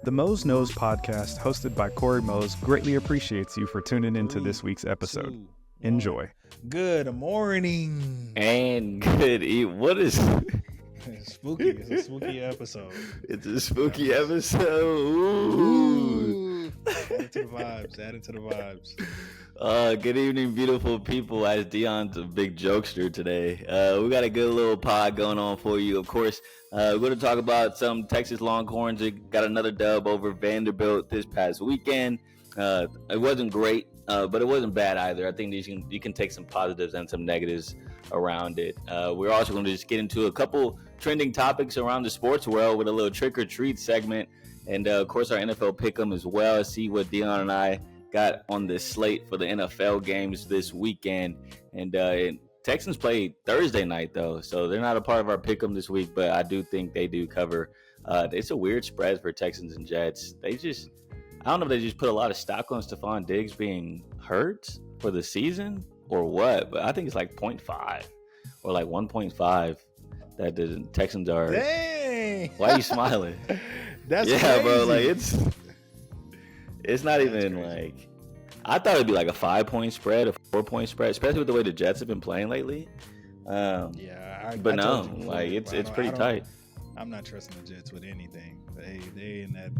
The Mose Knows podcast, hosted by Corey Mose, greatly appreciates you for tuning into this week's episode. Enjoy. Good morning. And good what is It's spooky. It's a spooky episode. It's a spooky episode. Ooh. Add it to the vibes. Good evening, beautiful people. As Dion's a big jokester today. We got a good little pod going on for you. Of course, we're going to talk about some Texas Longhorns. They got another dub over Vanderbilt this past weekend. It wasn't great, but it wasn't bad either. I think you can take some positives and some negatives around it. We're also going to just get into a couple trending topics around the sports world with a little trick or treat segment. And of course, our NFL pick'em as well. See what Dion and I got on the slate for the NFL games this weekend. And Texans play Thursday night, though, so they're not a part of our pick'em this week, but I do think they do cover. It's a weird spread for Texans and Jets. I don't know if they just put a lot of stock on Stephon Diggs being hurt for the season or what, but I think it's like 0.5 or like 1.5 that the Texans are. Dang! Why are you smiling? That's yeah, crazy. bro. Like it's not even like. I thought it'd be like a 5-point spread, a 4-point spread, especially with the way the Jets have been playing lately. But no, like it's pretty tight. I'm not trusting the Jets with anything. They in that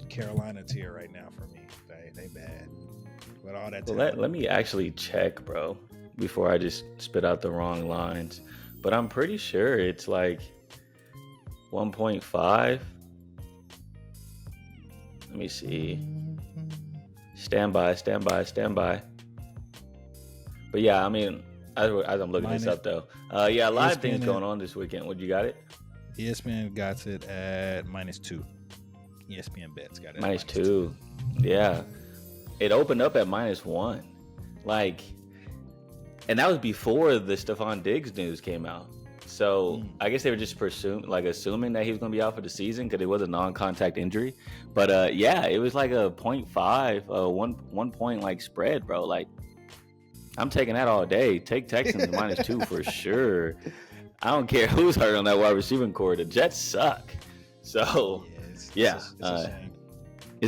Carolina tier right now for me. They bad. But all that. Well, let me actually check, bro, before I just spit out the wrong lines. But I'm pretty sure it's like 1.5. Let me see. Stand by. But yeah, I mean, as I'm looking this up though, a lot of things going on this weekend. What, you got it? ESPN got it at -2. ESPN bets got it -2. Yeah, it opened up at -1. Like, and that was before the Stephon Diggs news came out. So I guess they were just assuming that he was going to be out for the season because it was a non-contact injury. But yeah, it was like a 0.5, 1 point like spread, bro. Like, I'm taking that all day. Take Texans -2 for sure. I don't care who's hurt on that wide receiving core. The Jets suck. So it's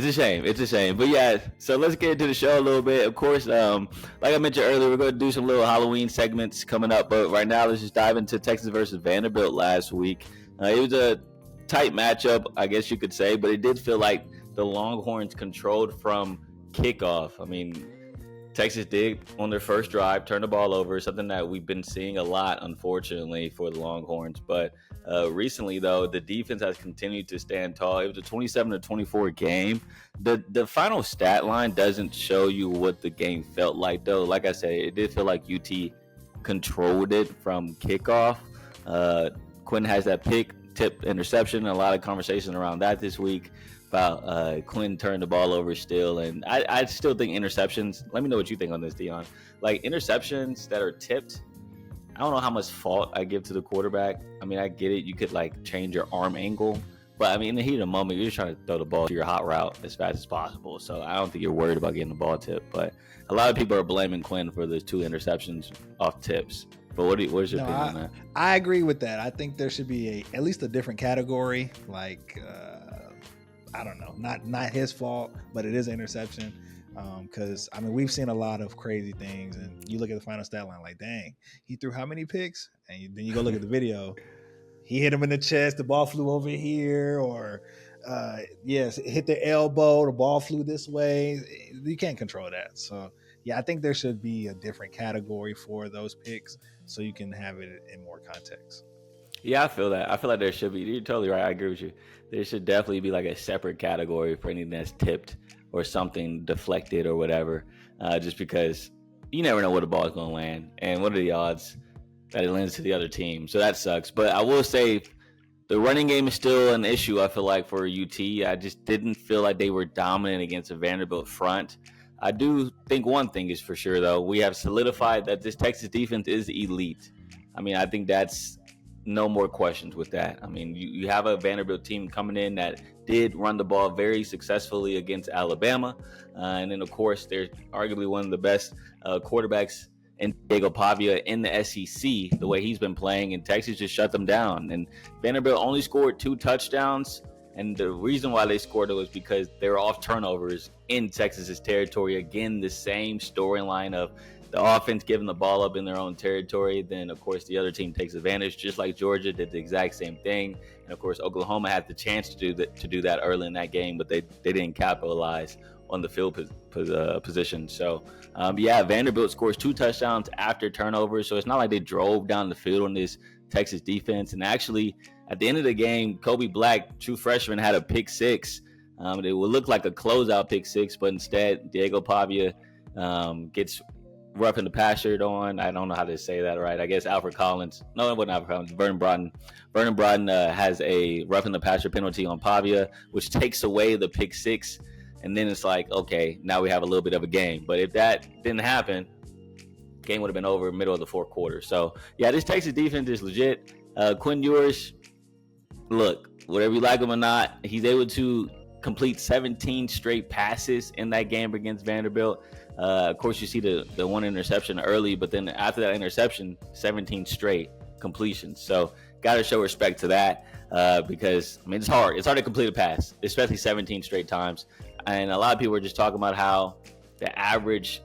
a shame. It's a shame. But yeah, so let's get into the show a little bit. Of course, like I mentioned earlier, we're going to do some little Halloween segments coming up. But right now, let's just dive into Texas versus Vanderbilt last week. It was a tight matchup, I guess you could say. But it did feel like the Longhorns controlled from kickoff. I mean, Texas did, on their first drive, turn the ball over, something that we've been seeing a lot, unfortunately, for the Longhorns. But recently, though, the defense has continued to stand tall. It was a 27-24 game. The final stat line doesn't show you what the game felt like, though. Like I said, it did feel like UT controlled it from kickoff. Quinn has that tip interception, a lot of conversation around that this week about Quinn turned the ball over still. And I still think interceptions, let me know what you think on this, Dion. Like, interceptions that are tipped, I don't know how much fault I give to the quarterback. I mean, I get it. You could, like, change your arm angle. But, I mean, in the heat of the moment, you're just trying to throw the ball to your hot route as fast as possible. So I don't think you're worried about getting the ball tipped. But a lot of people are blaming Quinn for those 2 interceptions off tips. But what's your opinion on that? I agree with that. I think there should be at least a different category. Like, I don't know, not his fault, but it is an interception. Because, I mean, we've seen a lot of crazy things, and you look at the final stat line, like, dang, he threw how many picks? And then you go look at the video, he hit him in the chest, the ball flew over here, or hit the elbow, the ball flew this way. You can't control that. So, yeah, I think there should be a different category for those picks so you can have it in more context. Yeah, I feel that. I feel like there should be. You're totally right. I agree with you. There should definitely be like a separate category for anything that's tipped or something deflected or whatever, just because you never know where the ball is going to land and what are the odds that it lands to the other team. So that sucks. But I will say the running game is still an issue, I feel like, for UT. I just didn't feel like they were dominant against a Vanderbilt front. I do think one thing is for sure, though. We have solidified that this Texas defense is elite. I mean, I think that's no more questions with that. I mean, you have a Vanderbilt team coming in that did run the ball very successfully against Alabama. And then, of course, they're arguably one of the best quarterbacks in Diego Pavia in the SEC, the way he's been playing, and Texas just shut them down. And Vanderbilt only scored 2 touchdowns And the reason why they scored it was because they were off turnovers in Texas's territory. Again, the same storyline of the offense giving the ball up in their own territory. Then, of course, the other team takes advantage, just like Georgia did the exact same thing. And, of course, Oklahoma had the chance to do that early in that game, but they didn't capitalize on the field position. So, Vanderbilt scores 2 touchdowns after turnovers. So it's not like they drove down the field on this Texas defense. And actually, at the end of the game, Kobe Black, true freshman, had a pick 6. It would look like a closeout pick 6, but instead, Diego Pavia gets roughing the passer on. I don't know how to say that right. I guess Alfred Collins. No, it wasn't Alfred Collins. Vernon Broughton. Vernon Broughton has a roughing the passer penalty on Pavia, which takes away the pick 6. And then it's like, okay, now we have a little bit of a game. But if that didn't happen, game would have been over middle of the fourth quarter. So, yeah, this Texas defense is legit. Quinn Ewers, look, whatever you like him or not, he's able to complete 17 straight passes in that game against Vanderbilt. Of course, you see the one interception early, but then after that interception, 17 straight completions. So, got to show respect to that because, I mean, it's hard. It's hard to complete a pass, especially 17 straight times. And a lot of people are just talking about how the average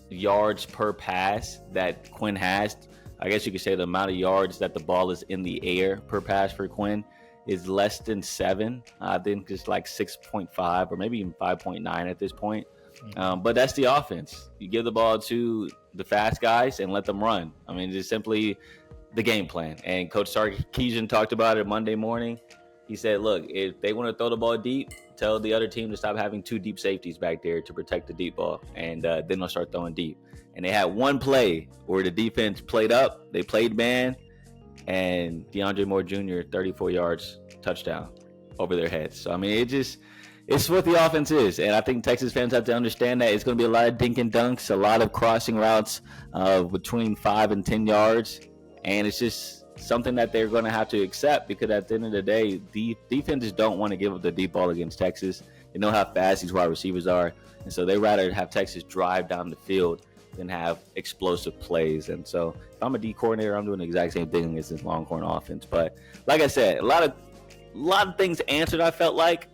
yards per pass that Quinn has, I guess you could say the amount of yards that the ball is in the air per pass for Quinn is less than 7. I think it's like 6.5 or maybe even 5.9 at this point. But that's the offense. You give the ball to the fast guys and let them run. I mean, it's simply the game plan. And Coach Sarkisian talked about it Monday morning. He said, look, if they want to throw the ball deep, tell the other team to stop having 2 deep safeties back there to protect the deep ball. And then they'll start throwing deep. And they had one play where the defense played up. They played man. And DeAndre Moore Jr., 34 yards, touchdown over their heads. So, I mean, it's what the offense is. And I think Texas fans have to understand that it's going to be a lot of dink and dunks, a lot of crossing routes between 5 and 10 yards. And it's just something that they're going to have to accept because at the end of the day, the defenses don't want to give up the deep ball against Texas. They know how fast these wide receivers are. And so they rather have Texas drive down the field than have explosive plays. And so if I'm a D coordinator, I'm doing the exact same thing against this Longhorn offense. But like I said, a lot of things answered, I felt like.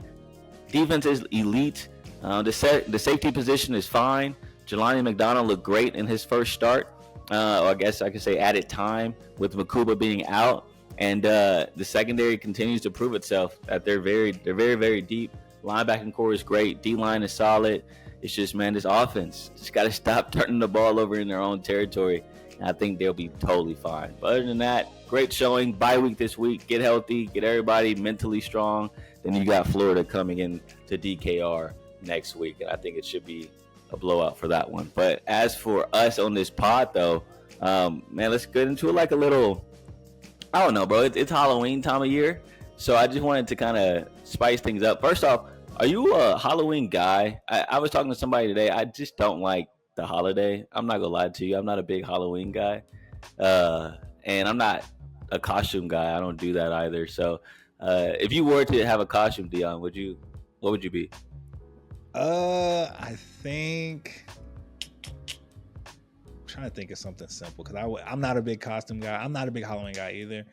Defense is elite. The safety position is fine. Jelani McDonald looked great in his first start. Or I guess I could say added time with Makuba being out. And the secondary continues to prove itself that they're very, very deep. Linebacking core is great. D-line is solid. It's just, man, this offense just got to stop turning the ball over in their own territory. And I think they'll be totally fine. But other than that, great showing. Bye week this week. Get healthy. Get everybody mentally strong. Then you got Florida coming in to DKR next week. And I think it should be a blowout for that one. But as for us on this pod, though, man, let's get into it like a little, I don't know, bro. It's Halloween time of year. So I just wanted to kind of spice things up. First off, are you a Halloween guy? I was talking to somebody today. I just don't like the holiday. I'm not going to lie to you. I'm not a big Halloween guy. And I'm not a costume guy. I don't do that either. So if you were to have a costume, Dion, what would you be? I think I'm trying to think of something simple because I'm not a big costume guy. I'm not a big Halloween guy either.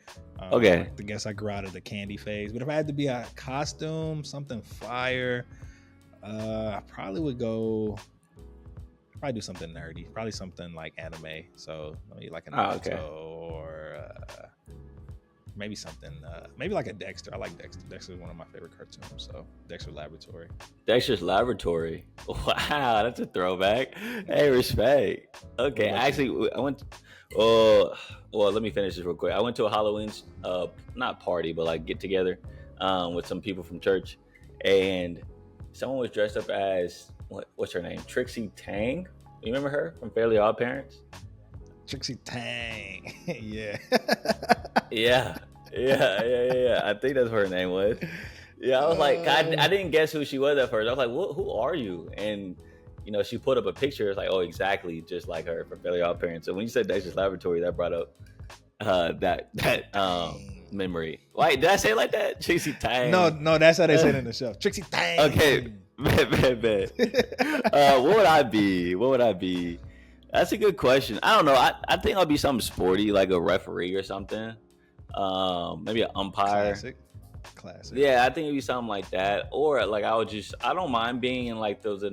Okay. I guess I grew out of the candy phase. But if I had to be a costume, something fire, I probably would go. Probably do something nerdy. Probably something like anime. So maybe like a Naruto or maybe something. Maybe like a Dexter. I like Dexter. Dexter is one of my favorite cartoons. So Dexter Laboratory. Dexter's Laboratory. Wow, that's a throwback. Hey, respect. Okay, actually, I went. Well, let me finish this real quick. I went to a Halloween, not party, but like get together, with some people from church, and someone was dressed up as what's her name? Trixie Tang. You remember her from Fairly Odd Parents? Trixie Tang. Yeah. Yeah. I think that's what her name was. Yeah, I was like, I didn't guess who she was at first. I was like, who are you? And you know, she put up a picture. It's like, oh, exactly, just like her from Fairly Odd Parents. So when you said Dexter's Laboratory, that brought up that memory. Wait, did I say it like that? Trixie Tang. No, that's how they say it in the show. Trixie Tang. Okay, bet. What would I be? That's a good question. I don't know. I think I'll be something sporty, like a referee or something. Maybe an umpire. Classic. Classic. Yeah, I think it'd be something like that. Or like I don't mind being in like those the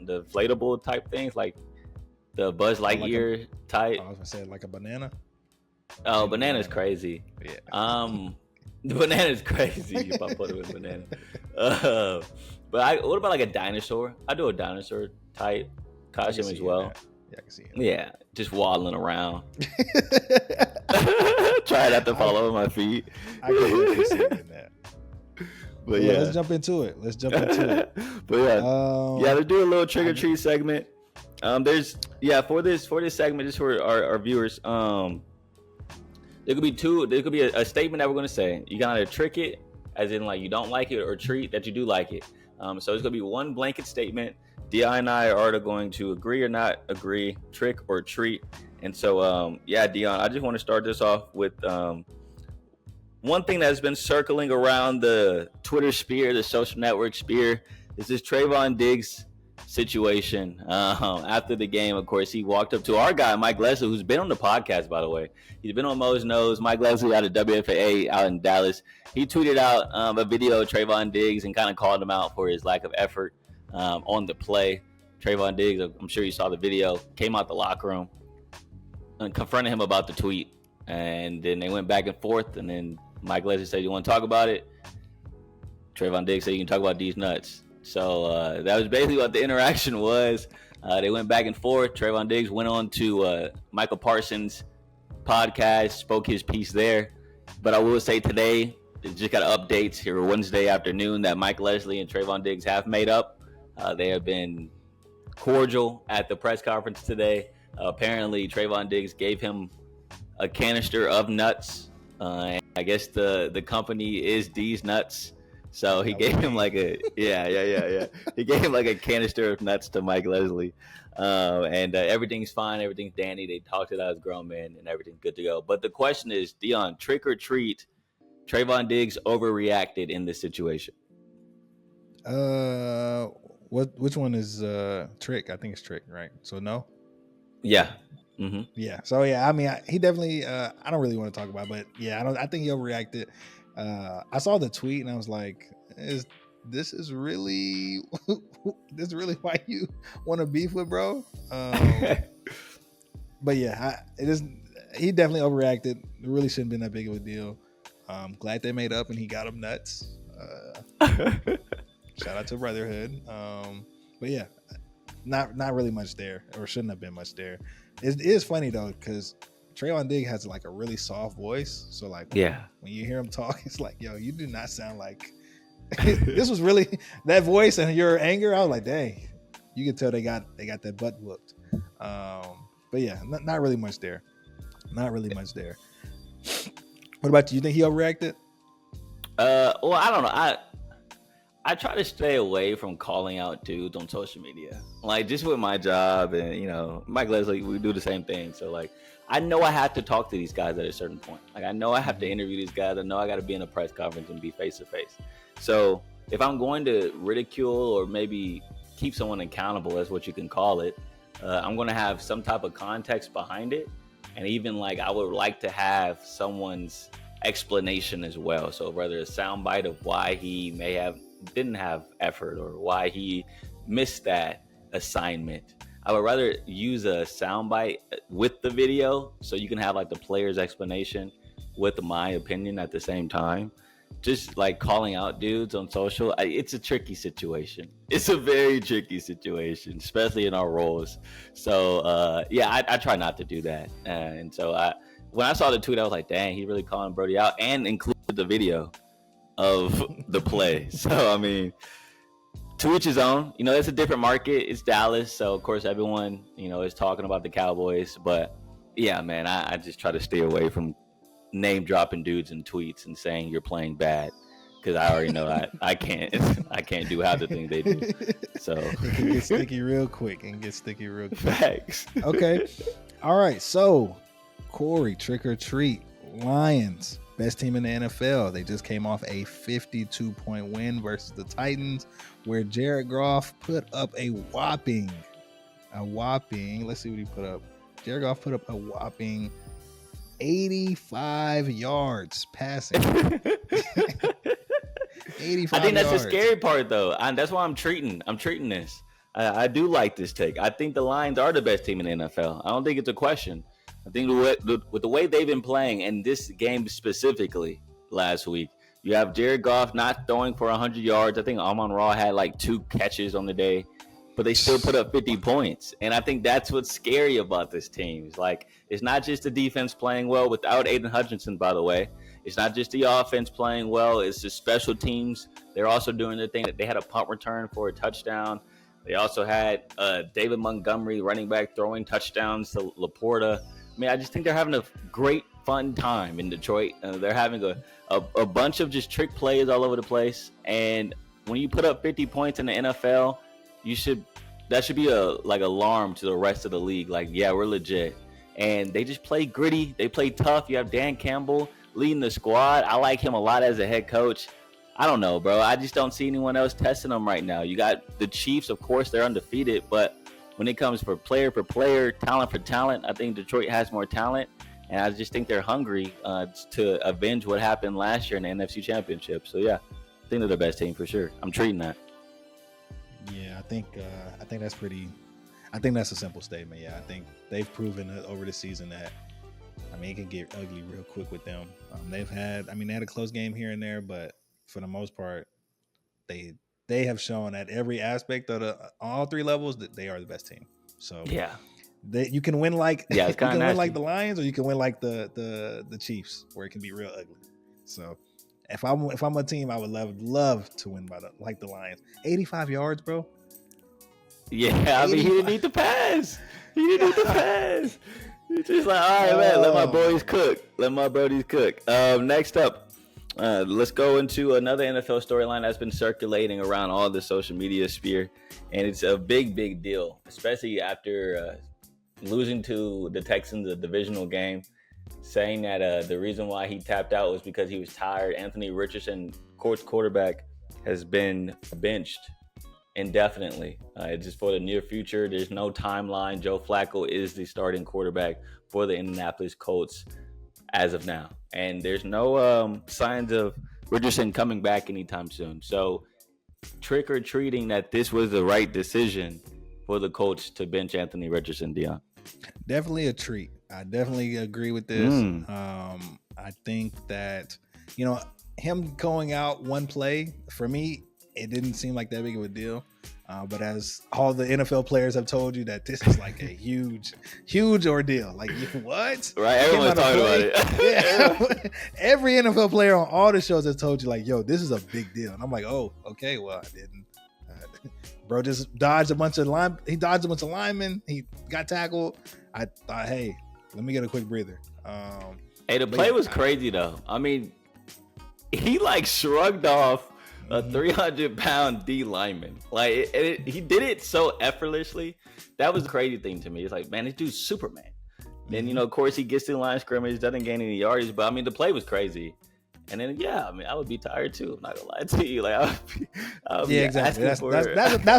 inflatable type things, like the Buzz Lightyear type. I was gonna say like a banana. Oh, banana's crazy. Yeah. The banana's crazy if I put it with banana. But what about like a dinosaur? I do a dinosaur type costume as well. Yeah, I can see it. Yeah, just waddling around. Try not to fall over my feet. I can definitely see it in that. But yeah, let's jump into it. But yeah, let's do a little trick or treat segment. For this segment, just for our viewers, there could be a statement that we're going to say. You gotta trick it, as in like you don't like it, or treat that you do like it. So it's going to be one blanket statement. Di and I are either going to agree or not agree, trick or treat. And so, Dion, I just want to start this off with one thing that's been circling around the Twitter sphere, the social network sphere, is this Trayvon Diggs situation. After the game, of course, he walked up to our guy, Mike Leslie, who's been on the podcast, by the way. He's been on Mose Knows. Mike Leslie out of WFAA out in Dallas. He tweeted out a video of Trayvon Diggs and kind of called him out for his lack of effort on the play. Trayvon Diggs, I'm sure you saw the video, came out the locker room and confronted him about the tweet. And then they went back and forth. And then Mike Leslie said, "You want to talk about it?" Trayvon Diggs said, "You can talk about these nuts." So that was basically what the interaction was. They went back and forth. Trayvon Diggs went on to Michael Parsons' podcast, spoke his piece there. But I will say today, just got updates here Wednesday afternoon that Mike Leslie and Trayvon Diggs have made up. They have been cordial at the press conference today. Apparently, Trayvon Diggs gave him a canister of nuts. And I guess the company is D's Nuts. So he gave him like a He gave him like a canister of nuts to Mike Leslie, and everything's fine, everything's dandy. They talked it out as grown men, and everything's good to go. But the question is, Dion, trick or treat? Trayvon Diggs overreacted in this situation. Which one is trick? I think it's trick, right? So no. Yeah. Mm-hmm. Yeah. So yeah, I mean, he definitely. I don't really want to talk about, but yeah, I think he overreacted. I saw the tweet and I was like, this is really why you want to beef with bro? But yeah, it is. He definitely overreacted. It really shouldn't have been that big of a deal. Glad they made up and he got him nuts. Shout out to Brotherhood. But yeah, not really much there, or shouldn't have been much there. It is funny though, because Trayvon Diggs has like a really soft voice. So like when you hear him talk, it's like, yo, you do not sound like this was really that voice and your anger. I was like, dang, you can tell they got that butt whooped. But yeah, not really much there. Not really much there. What about you? You think he overreacted? Well, I don't know. I try to stay away from calling out dudes on social media. Like, just with my job and, you know, Mike Leslie, we do the same thing. So, like, I know I have to talk to these guys at a certain point. Like, I know I have to interview these guys. I know I got to be in a press conference and be face-to-face. So, if I'm going to ridicule or maybe keep someone accountable, that's what you can call it, I'm going to have some type of context behind it. And even, like, I would like to have someone's explanation as well. So, whether a soundbite of why he didn't have effort or why he missed that assignment. I would rather use a soundbite with the video so you can have like the player's explanation with my opinion at the same time. Just like calling out dudes on social, it's a tricky situation. It's a very tricky situation, especially in our roles. So I try not to do that. And so when I saw the tweet, I was like, dang, he really calling Brody out, and included the video of the play. So I mean, to each his own. You know, it's a different market. It's Dallas, so of course everyone, you know, is talking about the Cowboys. But yeah, man, I just try to stay away from name dropping dudes in tweets and saying you're playing bad, because I already know I can't do half the things they do. So it can get sticky real quick. Facts. Okay. All right. So Corey, trick or treat. Lions, best team in the NFL. They just came off a 52-point win versus the Titans, where Jared Goff put up a whopping. Let's see what he put up. Jared Goff put up a whopping 85 yards passing. 85 I think that's yards. the scary part, though. That's why I'm treating this. I do like this take. I think the Lions are the best team in the NFL. I don't think it's a question. I think with the way they've been playing, and this game specifically last week, you have Jared Goff not throwing for 100 yards. I think Amon-Ra had like 2 catches on the day, but they still put up 50 points. And I think that's what's scary about this team. It's like, it's not just the defense playing well without Aiden Hutchinson, by the way. It's not just the offense playing well. It's the special teams. They're also doing the thing that they had a punt return for a touchdown. They also had David Montgomery, running back, throwing touchdowns to Laporta. I mean, I just think they're having a great, fun time in Detroit. They're having a bunch of just trick plays all over the place. And when you put up 50 points in the NFL, that should be a alarm to the rest of the league. Like, yeah, we're legit. And they just play gritty. They play tough. You have Dan Campbell leading the squad. I like him a lot as a head coach. I don't know, bro. I just don't see anyone else testing them right now. You got the Chiefs, of course, they're undefeated, but when it comes for player, talent for talent, I think Detroit has more talent, and I just think they're hungry to avenge what happened last year in the NFC Championship. So yeah, I think they're the best team for sure. I'm treating that. Yeah, I think that's pretty. I think that's a simple statement. Yeah, I think they've proven over the season that, I mean, it can get ugly real quick with them. They had a close game here and there, but for the most part, they have shown at every aspect of all 3 levels that they are the best team. So yeah, you can win like it's you can nasty. win like the Lions, or you can win like the Chiefs, where it can be real ugly. So if I'm a team, I would love to win by the Lions. 85 yards, bro. Yeah, I mean, he didn't need to pass. He's just like, all right, man, let my boys cook. Let my brodies cook. Next up, let's go into another NFL storyline that's been circulating around all the social media sphere, and it's a big deal, especially after losing to the Texans a divisional game, saying that the reason why he tapped out was because he was tired. Anthony Richardson, Colts quarterback, has been benched indefinitely. Just for the near future. There's no timeline. Joe Flacco is the starting quarterback for the Indianapolis Colts as of now, and there's no signs of Richardson coming back anytime soon. So trick or treating that this was the right decision for the Colts to bench Anthony Richardson, Dion. Definitely a treat. I definitely agree with this. I think that, him going out one play, for me, it didn't seem like that big of a deal. But as all the NFL players have told you, that this is like a huge ordeal. Like, what? Right, everyone's talking about it. Yeah. Every NFL player on all the shows has told you, like, yo, this is a big deal. And I'm like, oh, okay, well, I didn't. Bro just dodged a bunch of linemen. He got tackled. I thought, hey, let me get a quick breather. Hey, the play was crazy, though. I mean, he shrugged off a 300-pound D lineman. He did it so effortlessly. That was the crazy thing to me. It's like, man, this dude's Superman. Then, of course, he gets to the line of scrimmage, doesn't gain any yardage, but I mean, the play was crazy. And then, yeah, I mean, I would be tired too. I'm not gonna lie to you. I would be exactly. That's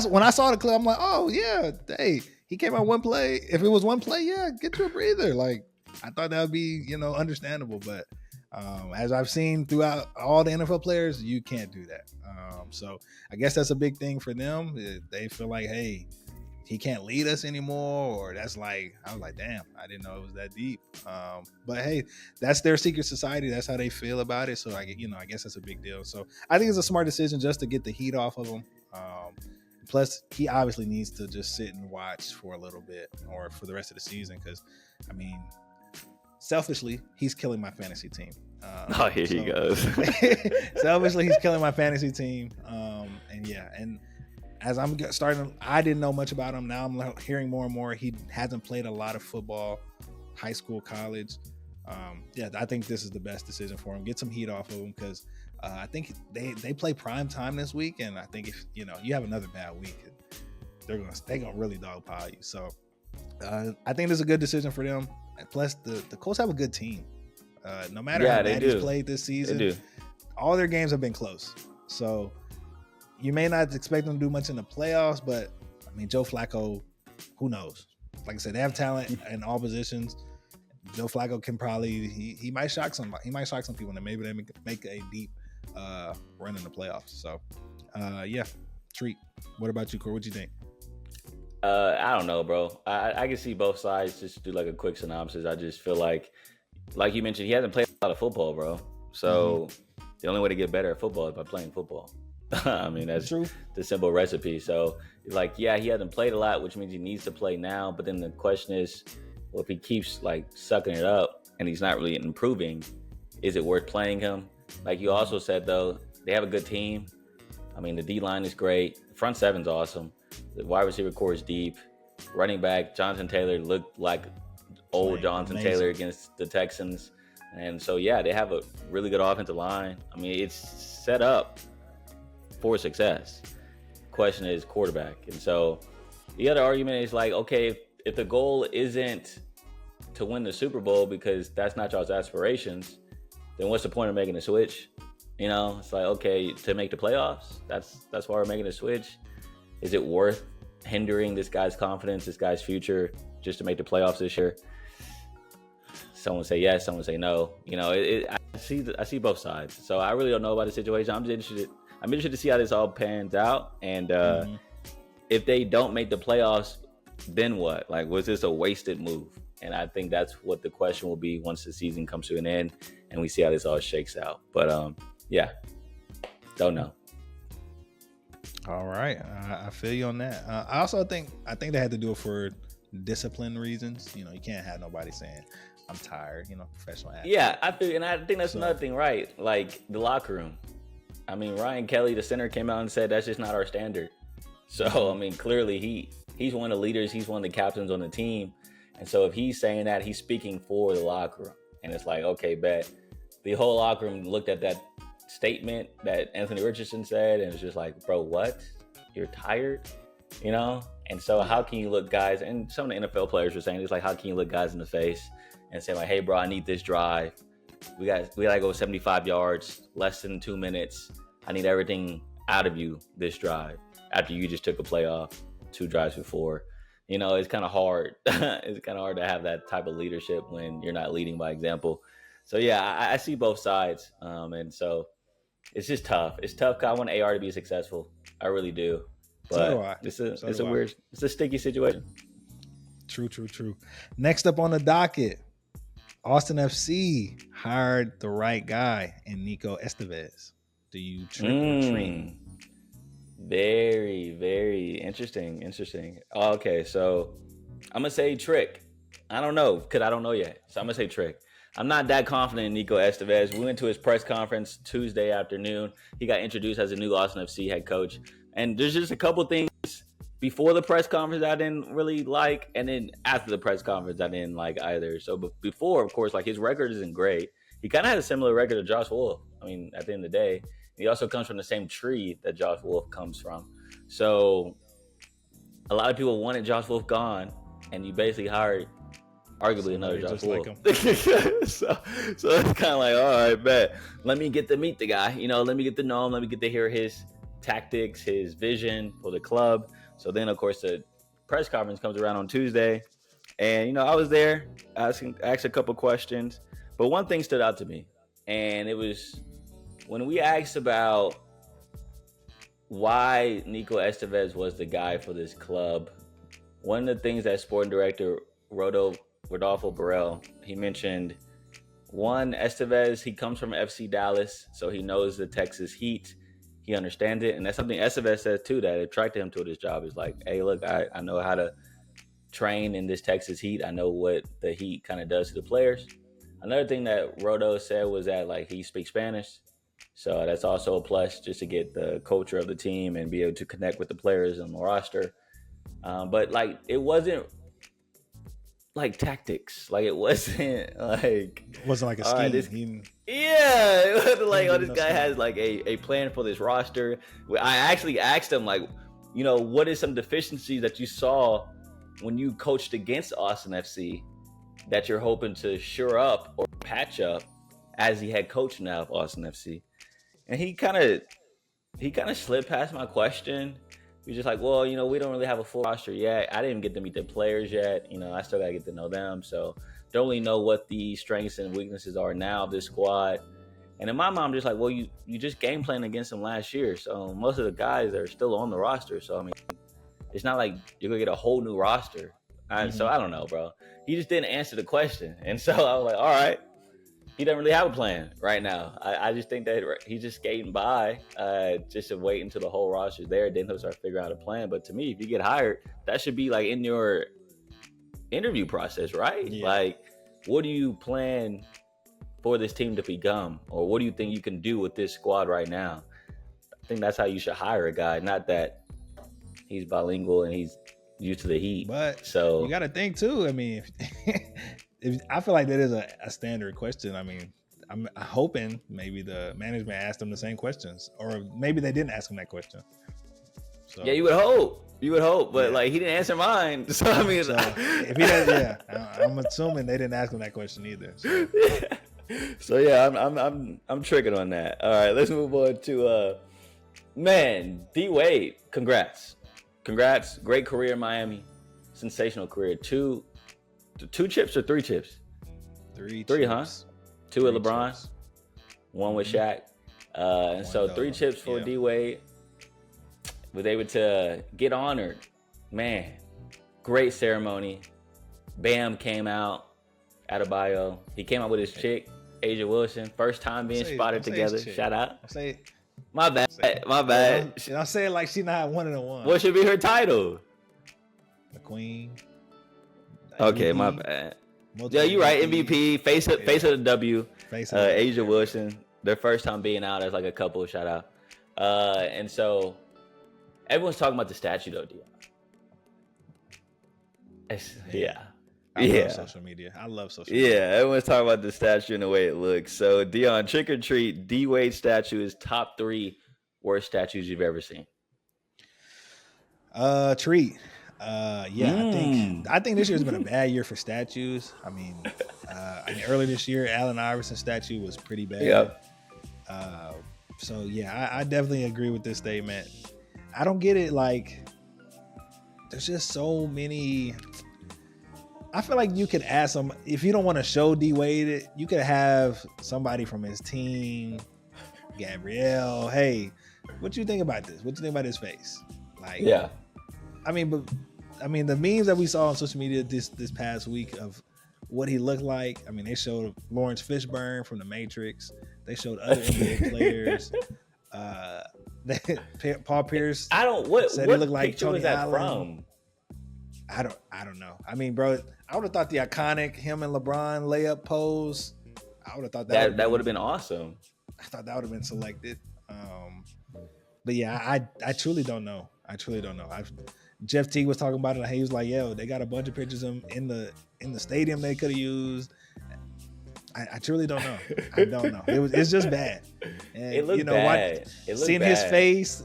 when I saw the clip. I'm like, oh yeah, hey, he came out one play. If it was one play, yeah, get you a breather. I thought that would be, understandable. But as I've seen throughout all the NFL players, you can't do that. So I guess that's a big thing for them. They feel like, hey, he can't lead us anymore, or I was like, damn, I didn't know it was that deep. But hey, that's their secret society. That's how they feel about it. So I guess that's a big deal. So I think it's a smart decision just to get the heat off of him. Plus, he obviously needs to just sit and watch for a little bit, or for the rest of the season, because I mean, selfishly, he's killing my fantasy team. Here he goes. Selfishly, he's killing my fantasy team. And as I'm starting, I didn't know much about him. Now I'm hearing more and more. He hasn't played a lot of football, high school, college. I think this is the best decision for him. Get some heat off of him, because I think they play prime time this week, and I think if you have another bad week, they're gonna really dogpile you. So I think this is a good decision for them. And plus, the Colts have a good team. No matter how bad he's played this season, all their games have been close. So you may not expect them to do much in the playoffs, but I mean, Joe Flacco, who knows? Like I said, they have talent in all positions. Joe Flacco can probably he might shock somebody. He might shock some people, and maybe they make a deep run in the playoffs. So, yeah, treat. What about you, Corey? What you think? I don't know, bro. I can see both sides. Just do like a quick synopsis. I just feel like you mentioned, he hasn't played a lot of football, bro. So the only way to get better at football is by playing football. I mean, that's True. the simple recipe. So, like, yeah, he hasn't played a lot, which means he needs to play now. But then the question is, well, if he keeps like sucking it up and he's not really improving, is it worth playing him? Like you also said, though, they have a good team. I mean, the D line is great. The front seven's awesome. The wide receiver core is deep. Running back Jonathan Taylor looked like old Jonathan Taylor against the Texans. And so, yeah, they have a really good offensive line. I mean, it's set up for success. Question is quarterback. And so the other argument is like, okay, if the goal isn't to win the Super Bowl because that's not y'all's aspirations, then what's the point of making a switch? You know, it's like, okay, to make the playoffs, that's why we're making a switch. Is it worth hindering this guy's confidence, this guy's future, just to make the playoffs this year? Someone say yes, someone say no. You know, I see both sides. So I really don't know about the situation. I'm interested to see how this all pans out. And if they don't make the playoffs, then what? Like, was this a wasted move? And I think that's what the question will be once the season comes to an end and we see how this all shakes out. But yeah, don't know. All right, I feel you on that. I also think they had to do it for discipline reasons. You know, you can't have nobody saying, "I'm tired." You know, professional athlete. Yeah, I think that's another thing, right? Like the locker room. I mean, Ryan Kelly, the center, came out and said that's just not our standard. So I mean, clearly he's one of the leaders. He's one of the captains on the team. And so if he's saying that, he's speaking for the locker room. And it's like, okay, bet. The whole locker room looked at that statement that Anthony Richardson said and it's just like, bro, what? You're tired? You know? And so how can you look guys, and some of the NFL players were saying, it's like, how can you look guys in the face and say like, hey, bro, I need this drive. We got to go 75 yards, less than 2 minutes. I need everything out of you this drive after you just took a playoff 2 drives before. You know, it's kind of hard. It's kind of hard to have that type of leadership when you're not leading by example. So, yeah, I see both sides. And so it's just tough. It's tough because I want AR to be successful. I really do. But So do I. It's a sticky situation. True. Next up on the docket, Austin FC hired the right guy in Nico Estevez. Do you trick or treat? Very, very interesting. Okay, so I'm going to say trick. I don't know because I don't know yet. So I'm going to say trick. I'm not that confident in Nico Estevez. We went to his press conference Tuesday afternoon. He got introduced as a new Austin FC head coach. And there's just a couple things before the press conference I didn't really like. And then after the press conference, I didn't like either. So before, of course, like his record isn't great. He kind of has a similar record to Josh Wolf. I mean, at the end of the day. He also comes from the same tree that Josh Wolf comes from. So a lot of people wanted Josh Wolf gone, and you basically hired arguably another Josh Wolf. Like so it's kind of like, all right, bet. Let me get to meet the guy. You know, let me get to know him. Let me get to hear his tactics, his vision for the club. So then, of course, the press conference comes around on Tuesday. And, you know, I was there, asked a couple questions. But one thing stood out to me, and it was when we asked about why Nico Estevez was the guy for this club, one of the things that sporting director Rodolfo Burrell, he mentioned, one, Estevez, he comes from FC Dallas, so he knows the Texas heat. He understands it, and that's something Estevez says too that attracted him to this job. Is like, hey, look, I know how to train in this Texas heat. I know what the heat kind of does to the players. Another thing that Rodo said was that like he speaks Spanish. So that's also a plus just to get the culture of the team and be able to connect with the players on the roster. But like, it wasn't like tactics. Like it wasn't like a scheme. It wasn't like, oh, this guy has like a plan for this roster. I actually asked him like, you know, what is some deficiencies that you saw when you coached against Austin FC that you're hoping to shore up or patch up as the head coach now of Austin FC? And he kind of slipped past my question. He was just like, well, you know, we don't really have a full roster yet. I didn't get to meet the players yet. You know, I still got to get to know them. So don't really know what the strengths and weaknesses are now of this squad. And in my mind, I'm just like, well, you just game playing against them last year. So most of the guys are still on the roster. So, I mean, it's not like you're going to get a whole new roster. So I don't know, bro. He just didn't answer the question. And so I was like, all right. He doesn't really have a plan right now. I just think that he's just skating by, just to wait until the whole roster's there. Then he'll start figuring out a plan. But to me, if you get hired, that should be like in your interview process, right? Yeah. Like, what do you plan for this team to become? Or what do you think you can do with this squad right now? I think that's how you should hire a guy, not that he's bilingual and he's used to the heat. But so you got to think too. I mean, I feel like that is a standard question. I mean, I'm hoping maybe the management asked them the same questions, or maybe they didn't ask him that question. So, yeah, you would hope, but like he didn't answer mine. So I mean, so if he does, I'm assuming they didn't ask him that question either. So, so yeah, I'm tricking on that. All right, let's move on to D Wade. Congrats, great career in Miami, sensational career. Two chips or three chips? Three, huh? Two with LeBron, chips. One with Shaq, and so three chips for D Wade. Was able to get honored. Man, great ceremony. Bam came out, Adebayo. He came out with his chick, Asia Wilson. First time being spotted together. Shout out. My bad. I'll say it like she not one of the ones. What should be her title? The Queen. Okay, MVP. My bad. Yeah, you're right. MVP, face of the W. Asia Wilson. Their first time being out as like a couple. Shout out. And so everyone's talking about the statue though, Dion. I love social media. Yeah, everyone's talking about the statue and the way it looks. So Dion, trick or treat, D Wade statue is top 3 worst statues you've ever seen. Treat. I think this year's been a bad year for statues. I mean, early this year, Allen Iverson's statue was pretty bad. Yep. So yeah, I definitely agree with this statement. I don't get it. Like, there's just so many. I feel like you could ask them, if you don't want to show D Wade it, you could have somebody from his team, Gabrielle. Hey, what you think about this? What you think about his face? Like, yeah. I mean, the memes that we saw on social media this past week of what he looked like. I mean, they showed Lawrence Fishburne from The Matrix. They showed other NBA players. Paul Pierce. Said he looked like Tony was that Allen. From? I don't know. I mean, bro, I would have thought the iconic him and LeBron layup pose. I would have thought that would have been awesome. I thought that would have been selected. But yeah, I truly don't know. Jeff Teague was talking about it. He was like, "Yo, they got a bunch of pictures of him in the stadium they could have used." I truly don't know. I don't know. It's just bad. And, it looked bad. Seeing his face,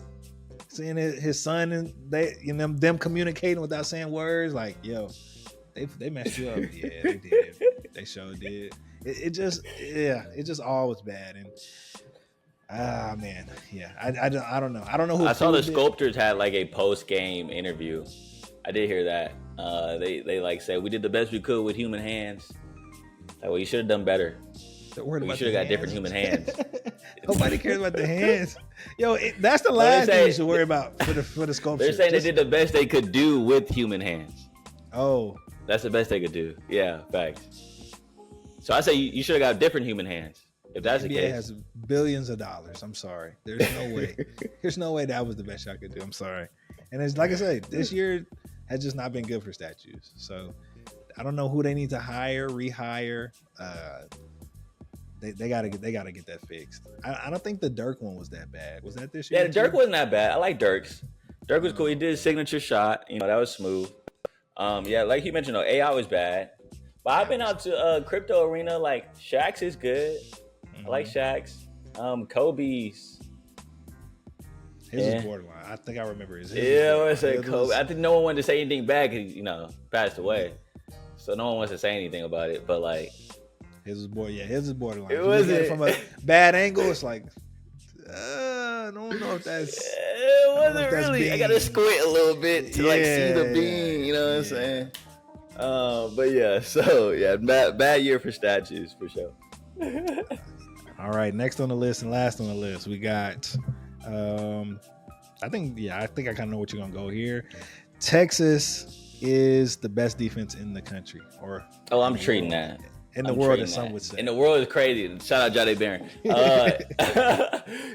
seeing his son, and them communicating without saying words, like, yo, they messed you up. Yeah, they did. They sure did. It just all was bad. And man, yeah, I don't know. I don't know who. I saw the sculptors had like a post game interview. I did hear that. They like said we did the best we could with human hands. Like, well, you should have done better. You should have got different human hands. Nobody cares about the hands. Yo, that's the last thing you should worry about for the sculpture. They're saying they did the best they could do with human hands. Oh, that's the best they could do. Yeah, facts. So I say you should have got different human hands. If that's the case, it has billions of dollars. I'm sorry. There's no way. There's no way that was the best y'all could do. I'm sorry. And it's like I said, this year has just not been good for statues. So I don't know who they need to rehire. They gotta get that fixed. I don't think the Dirk one was that bad. Was that this year? Yeah, the Dirk wasn't that bad. I like Dirk's. Dirk was cool. He did his signature shot. That was smooth. Yeah, like you mentioned, AI was bad. But I've been out to crypto arena. Like Shaq's is good. I like Shaq's. Kobe's. His is borderline. I think I remember his. I want to say Kobe. I think no one wanted to say anything bad because passed away. So no one wants to say anything about it. But like, his is borderline. It wasn't from a bad angle. It's like, I don't know if that's. It wasn't really. I gotta squint a little bit to like see the beam. You know what I'm saying? But yeah. So yeah, bad year for statues for sure. All right, next on the list and last on the list, we got. I think I kind of know what you're gonna go here. Texas is the best defense in the country, or I'm treating that. In the world, as some would say. In the world is crazy. Shout out Jade Barron.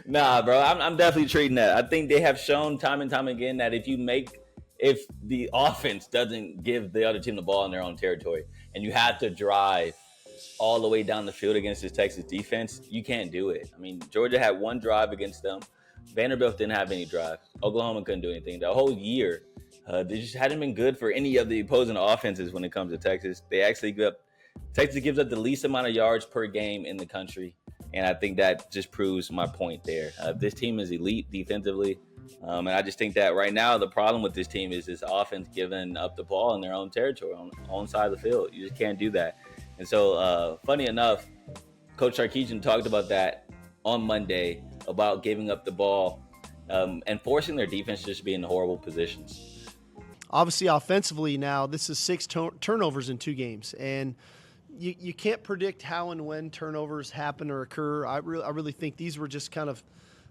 Nah, bro, I'm definitely treating that. I think they have shown time and time again that if the offense doesn't give the other team the ball in their own territory, and you have to drive all the way down the field against this Texas defense, you can't do it. I mean, Georgia had one drive against them. Vanderbilt didn't have any drive. Oklahoma couldn't do anything. The whole year, they just hadn't been good for any of the opposing offenses when it comes to Texas. Texas gives up the least amount of yards per game in the country, and I think that just proves my point there. This team is elite defensively, and I just think that right now the problem with this team is this offense giving up the ball in their own territory, on their own side of the field. You just can't do that. And so, funny enough, Coach Sarkisian talked about that on Monday, about giving up the ball and forcing their defense to just be in horrible positions. Obviously, offensively now, this is 6 turnovers in 2 games, and you can't predict how and when turnovers happen or occur. I really think these were just kind of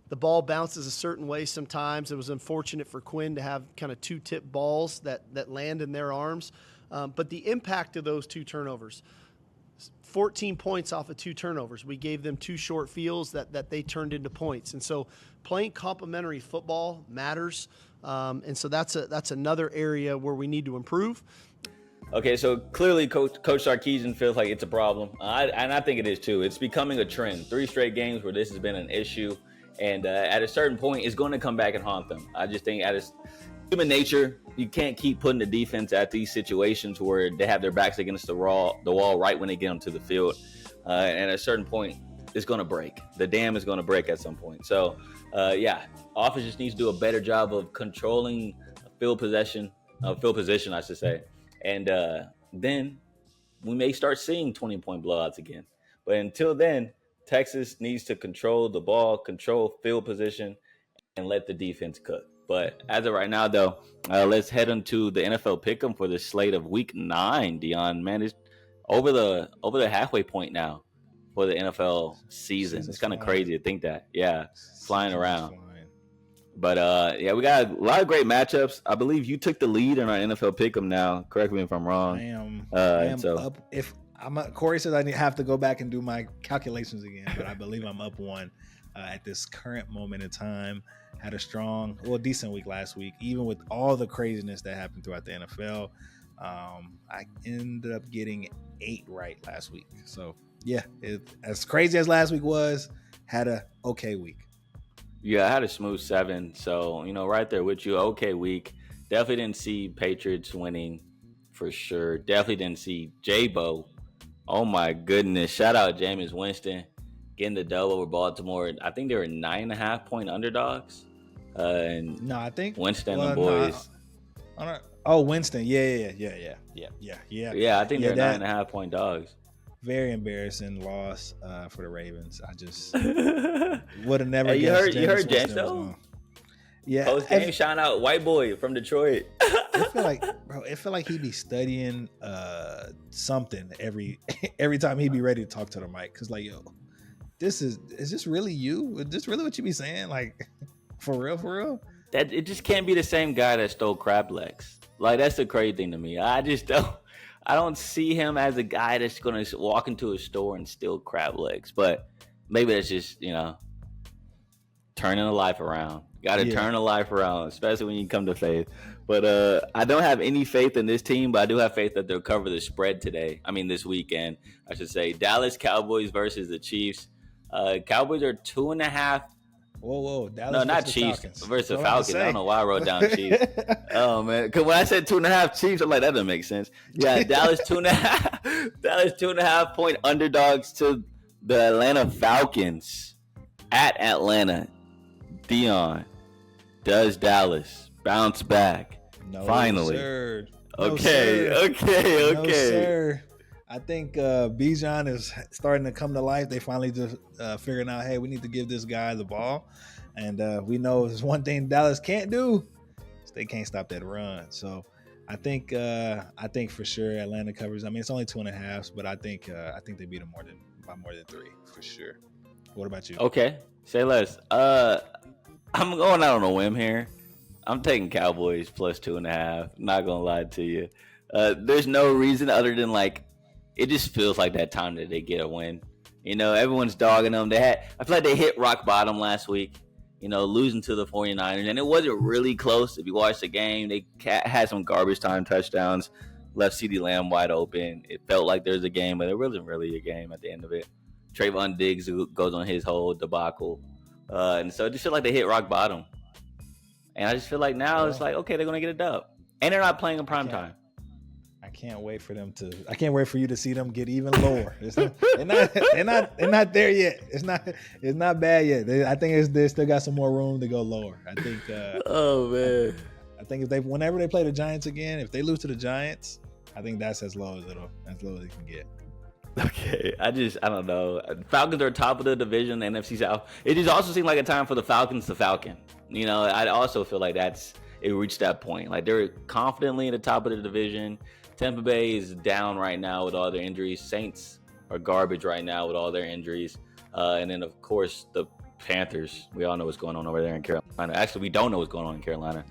the ball bounces a certain way sometimes. It was unfortunate for Quinn to have kind of 2 tip balls that land in their arms. But the impact of those 2 turnovers, 14 points off of 2 turnovers. We gave them 2 short fields that they turned into points. And so playing complementary football matters. And so that's another area where we need to improve. Okay, so clearly Coach Sarkisian feels like it's a problem. And I think it is too. It's becoming a trend. 3 straight games where this has been an issue. And at a certain point, it's going to come back and haunt them. I just think at its human nature, you can't keep putting the defense at these situations where they have their backs against the wall right when they get onto the field. And at a certain point, it's going to break. The dam is going to break at some point. So, offense just needs to do a better job of controlling field position, I should say. And then we may start seeing 20-point blowouts again. But until then, Texas needs to control the ball, control field position, and let the defense cook. But as of right now, though, let's head into the NFL pick'em for the slate of Week 9. Dion, man, it's over the halfway point now for the NFL season. It's kind of crazy to think that. Yeah, flying around. But we got a lot of great matchups. I believe you took the lead in our NFL pick'em now. Correct me if I'm wrong. I am up. If Corey says I have to go back and do my calculations again, but I believe I'm up 1 at this current moment in time. Had a decent week last week, even with all the craziness that happened throughout the NFL. I ended up getting 8 right last week. So yeah, as crazy as last week was, had a okay week. Yeah, I had a smooth 7. So, right there with you. Okay week. Definitely didn't see Patriots winning for sure. Definitely didn't see J-Bo. Oh my goodness. Shout out Jameis Winston getting the dub over Baltimore. I think they were 9.5-point underdogs. I think Winston and the boys. Winston. Yeah. Yeah, I think they're 9.5-point dogs. Very embarrassing loss for the Ravens. I just would have never. You heard James though? Yeah. Post game shout out white boy from Detroit. It feel like he'd be studying something every time he'd be ready to talk to the mic. Cause is this really you? Is this really what you be saying? Like, for real? That it just can't be the same guy that stole crab legs. Like, that's the crazy thing to me. I don't see him as a guy that's gonna walk into a store and steal crab legs. But maybe that's just, turning a life around. Turn a life around, especially when you come to faith. But I don't have any faith in this team, but I do have faith that they'll cover the spread this weekend, I should say. Dallas Cowboys versus the Chiefs. Cowboys are 2.5. Whoa, Dallas. No, not Chiefs versus the Falcons. I don't know why I wrote down Chiefs. Oh man, because when I said 2.5 Chiefs, I'm like, that doesn't make sense. Yeah, Dallas 2.5. Dallas 2.5-point underdogs to the Atlanta Falcons at Atlanta. Dion, does Dallas bounce back? No, finally. Sir. Okay. No, sir. I think Bijan is starting to come to life. They finally just figuring out, hey, we need to give this guy the ball. And we know there's one thing Dallas can't do. Is they can't stop that run. So I think for sure Atlanta covers. I mean, it's only 2.5, but I think they beat them by more than 3 for sure. What about you? Okay, say less. I'm going out on a whim here. I'm taking Cowboys plus 2.5. Not gonna lie to you. There's no reason other than like it just feels like that time that they get a win. You know, everyone's dogging them. I feel like they hit rock bottom last week. You know, losing to the 49ers, and it wasn't really close. If you watch the game, they had some garbage time touchdowns, left CeeDee Lamb wide open. It felt like there's a game, but it wasn't really a game at the end of it. Trayvon Diggs goes on his whole debacle, and so it just felt like they hit rock bottom. And I just feel like now it's like, okay, they're gonna get a dub, and they're not playing in prime time. I can't wait for them to. I can't wait for you to see them get even lower. They're not there yet. It's not bad yet. I think they still got some more room to go lower. I think. Oh man. I think whenever they play the Giants again, if they lose to the Giants, I think that's as low as it can get. Okay, I don't know. Falcons are top of the division, the NFC South. It just also seemed like a time for the Falcons to falcon. You know, I also feel like it reached that point. Like they're confidently in the top of the division. Tampa Bay is down right now with all their injuries. Saints are garbage right now with all their injuries. And then, of course, the Panthers. We all know what's going on over there in Carolina. Actually, we don't know what's going on in Carolina.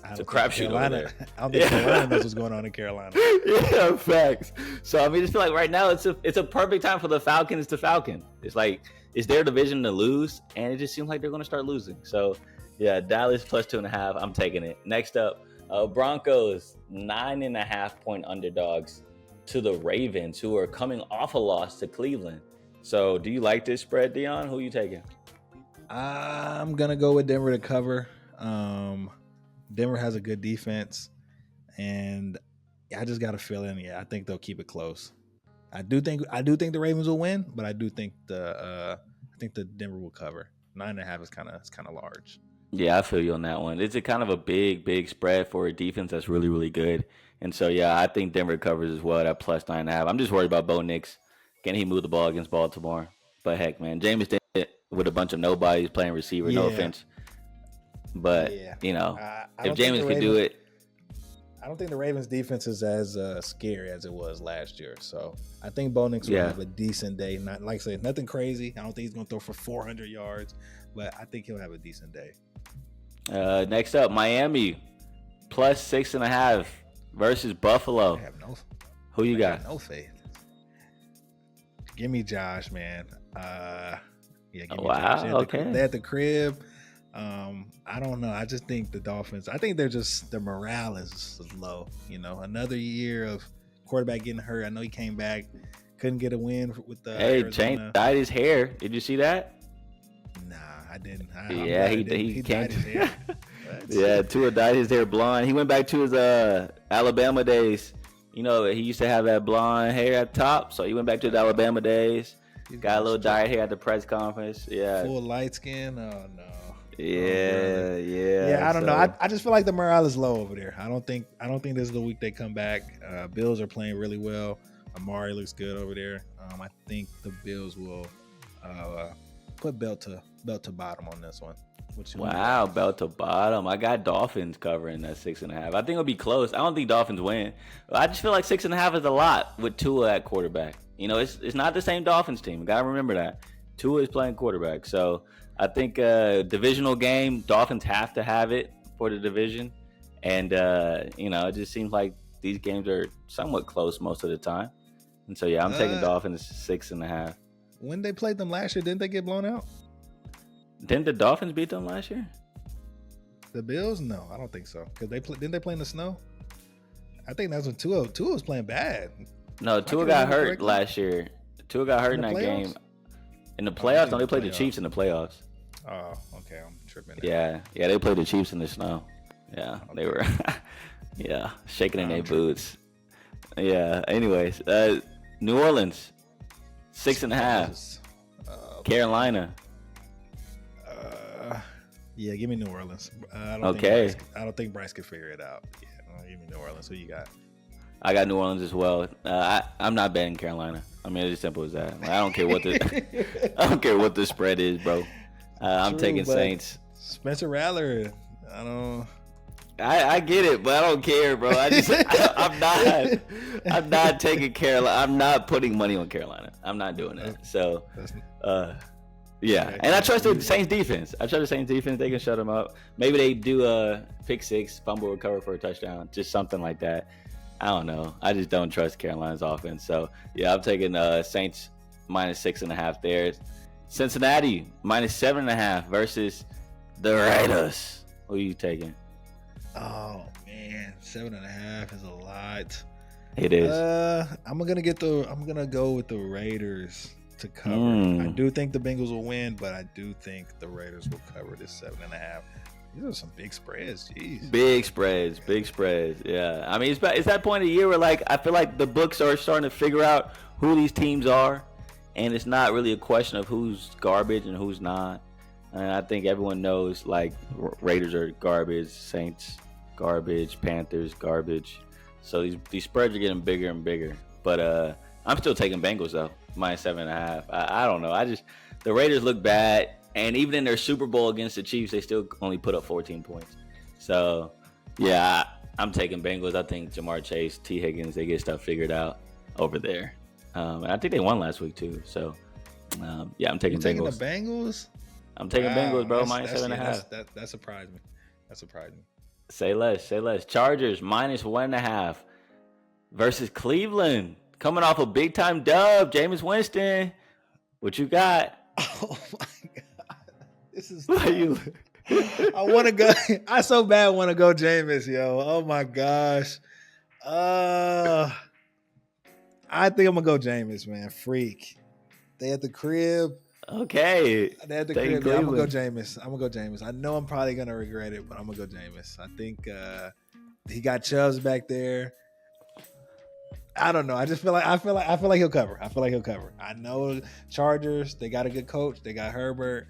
It's a crapshoot over there. I don't think Carolina knows what's going on in Carolina. Yeah, facts. So, I mean, I just feel like right now it's a perfect time for the Falcons to falcon. It's like it's their division to lose, and it just seems like they're going to start losing. So, yeah, Dallas plus 2.5. I'm taking it. Next up. Broncos 9.5-point underdogs to the Ravens, who are coming off a loss to Cleveland. So, do you like this spread, Dion? Who are you taking? I'm gonna go with Denver to cover. Denver has a good defense, and I just got a feeling. Yeah, I think they'll keep it close. I do think the Ravens will win, but I do think the Denver will cover. 9.5 is kind of large. Yeah, I feel you on that one. It's a kind of a big spread for a defense that's really, really good. And so, yeah, I think Denver covers as well at plus 9.5. I'm just worried about Bo Nix. Can he move the ball against Baltimore? But heck, man, Jameis did it with a bunch of nobodies playing receiver. Yeah. No offense. But, you know, if Jameis could do it. I don't think the Ravens defense is as scary as it was last year. So I think Bo Nix will have a decent day. Not like I said, nothing crazy. I don't think he's going to throw for 400 yards, but I think he'll have a decent day. Next up, Miami plus 6.5 versus Buffalo. Who you got? No faith. Give me Josh, man. Give me Josh. Okay. They're at the crib. I don't know. I just think the Dolphins. I think their morale is low. You know, another year of quarterback getting hurt. I know he came back, couldn't get a win with the. Hey, Chain dyed his hair. Did you see that? Nah, I didn't. He dyed his hair. Yeah, Tua dyed his hair blonde. He went back to his Alabama days. You know, he used to have that blonde hair at the top, so he went back to his Alabama days. Got a little dyed hair at the press conference. Yeah, full light skin. Oh no. Yeah. I don't know. I just feel like the morale is low over there. I don't think this is the week they come back. Bills are playing really well. Amari looks good over there. I think the Bills will put belt to bottom on this one. Wow, belt to bottom. I got Dolphins covering that 6.5. I think it'll be close. I don't think Dolphins win. I just feel like 6.5 is a lot with Tua at quarterback. You know, it's not the same Dolphins team. Gotta remember that. Tua is playing quarterback. So I think divisional game, Dolphins have to have it for the division. And, you know, it just seems like these games are somewhat close most of the time. And so, yeah, I'm taking Dolphins 6.5. When they played them last year, didn't they get blown out? Didn't the Dolphins beat them last year? The Bills? No, I don't think so. Because didn't they play in the snow? I think that's when Tua was playing bad. No, Tua got hurt last year. Tua got hurt in that game. In the playoffs? No, they played the Chiefs in the playoffs. Oh, okay. I'm tripping. Yeah, they played the Chiefs in the snow. Yeah, okay. They were shaking in their boots. Yeah, anyways. New Orleans, 6.5. Carolina. Yeah, give me New Orleans. I don't think Bryce could figure it out. Yeah, give me New Orleans. Who you got? I got New Orleans as well. I'm not betting Carolina. I mean, it's as simple as that. Like, I don't care what the spread is, bro. I'm taking Saints. Spencer Rattler. I get it, but I don't care, bro. I'm not taking Carolina. I'm not putting money on Carolina. I'm not doing that. So, Yeah, Okay. and I trust the Saints defense. I trust the Saints defense. They can shut them up. Maybe they do a pick six, fumble recover for a touchdown, just something like that. I don't know. I just don't trust Carolina's offense. So yeah, I'm taking Saints -6.5 there. Cincinnati -7.5 versus the Raiders. Who are you taking? Oh man, 7.5 is a lot. It is. I'm gonna go with the Raiders to cover. I do think the Bengals will win, but I do think the Raiders will cover this 7.5. These are some big spreads. Jeez. Big spreads. Yeah, I mean, it's that point of the year where like I feel like the books are starting to figure out who these teams are, and it's not really a question of who's garbage and who's not. And I think everyone knows like Raiders are garbage, Saints garbage, Panthers garbage. So these spreads are getting bigger and bigger. But I'm still taking Bengals though, -7.5. I don't know. The Raiders look bad. And even in their Super Bowl against the Chiefs, they still only put up 14 points. So, yeah, I'm taking Bengals. I think Jamar Chase, T. Higgins, they get stuff figured out over there. And I think they won last week, too. So, yeah, I'm taking Bengals. Taking the Bengals? I'm taking Bengals, bro, -7.5. That surprised me. That surprised me. Say less. Chargers, -1.5 versus Cleveland. Coming off a big-time dub, Jameis Winston. What you got? Oh, my God. This is you? I want to go. I so bad want to go Jameis, yo. Oh my gosh. I think I'm gonna go Jameis, man. Freak. They at the crib. Okay. They at the crib. Yeah, I'm gonna go Jameis. I know I'm probably gonna regret it, but I'm gonna go Jameis. I think he got Chubbs back there. I don't know. I just feel like he'll cover. I know Chargers. They got a good coach. They got Herbert.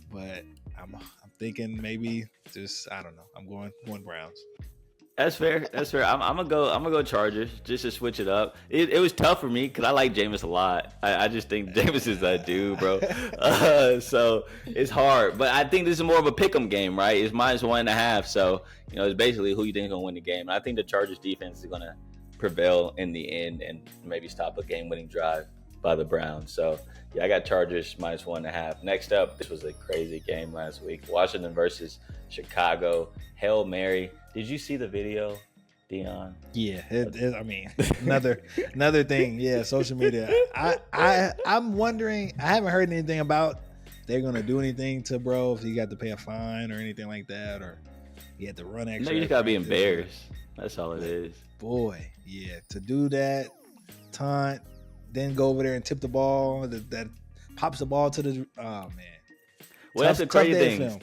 But I'm thinking maybe just I don't know. I'm going Browns. That's fair. I'm gonna go Chargers just to switch it up. It was tough for me because I like Jameis a lot. I just think Jameis is that dude, bro. So it's hard. But I think this is more of a pick'em game, right? It's -1.5. So it's basically who you think is gonna win the game. And I think the Chargers defense is gonna prevail in the end and maybe stop a game-winning drive by the Browns. So yeah, I got Chargers -1.5. Next up, this was a crazy game last week. Washington versus Chicago. Hail Mary. Did you see the video, Dion? Yeah, I mean, another thing. Yeah, social media. I'm wondering. I haven't heard anything about they're gonna do anything to bro if he got to pay a fine or anything like that, or he had to run extra. No, you just gotta be embarrassed. That's all it is. Boy, yeah, to do that, taunt, then go over there and tip the ball that pops the ball to the. Oh man. Well, that's the crazy thing.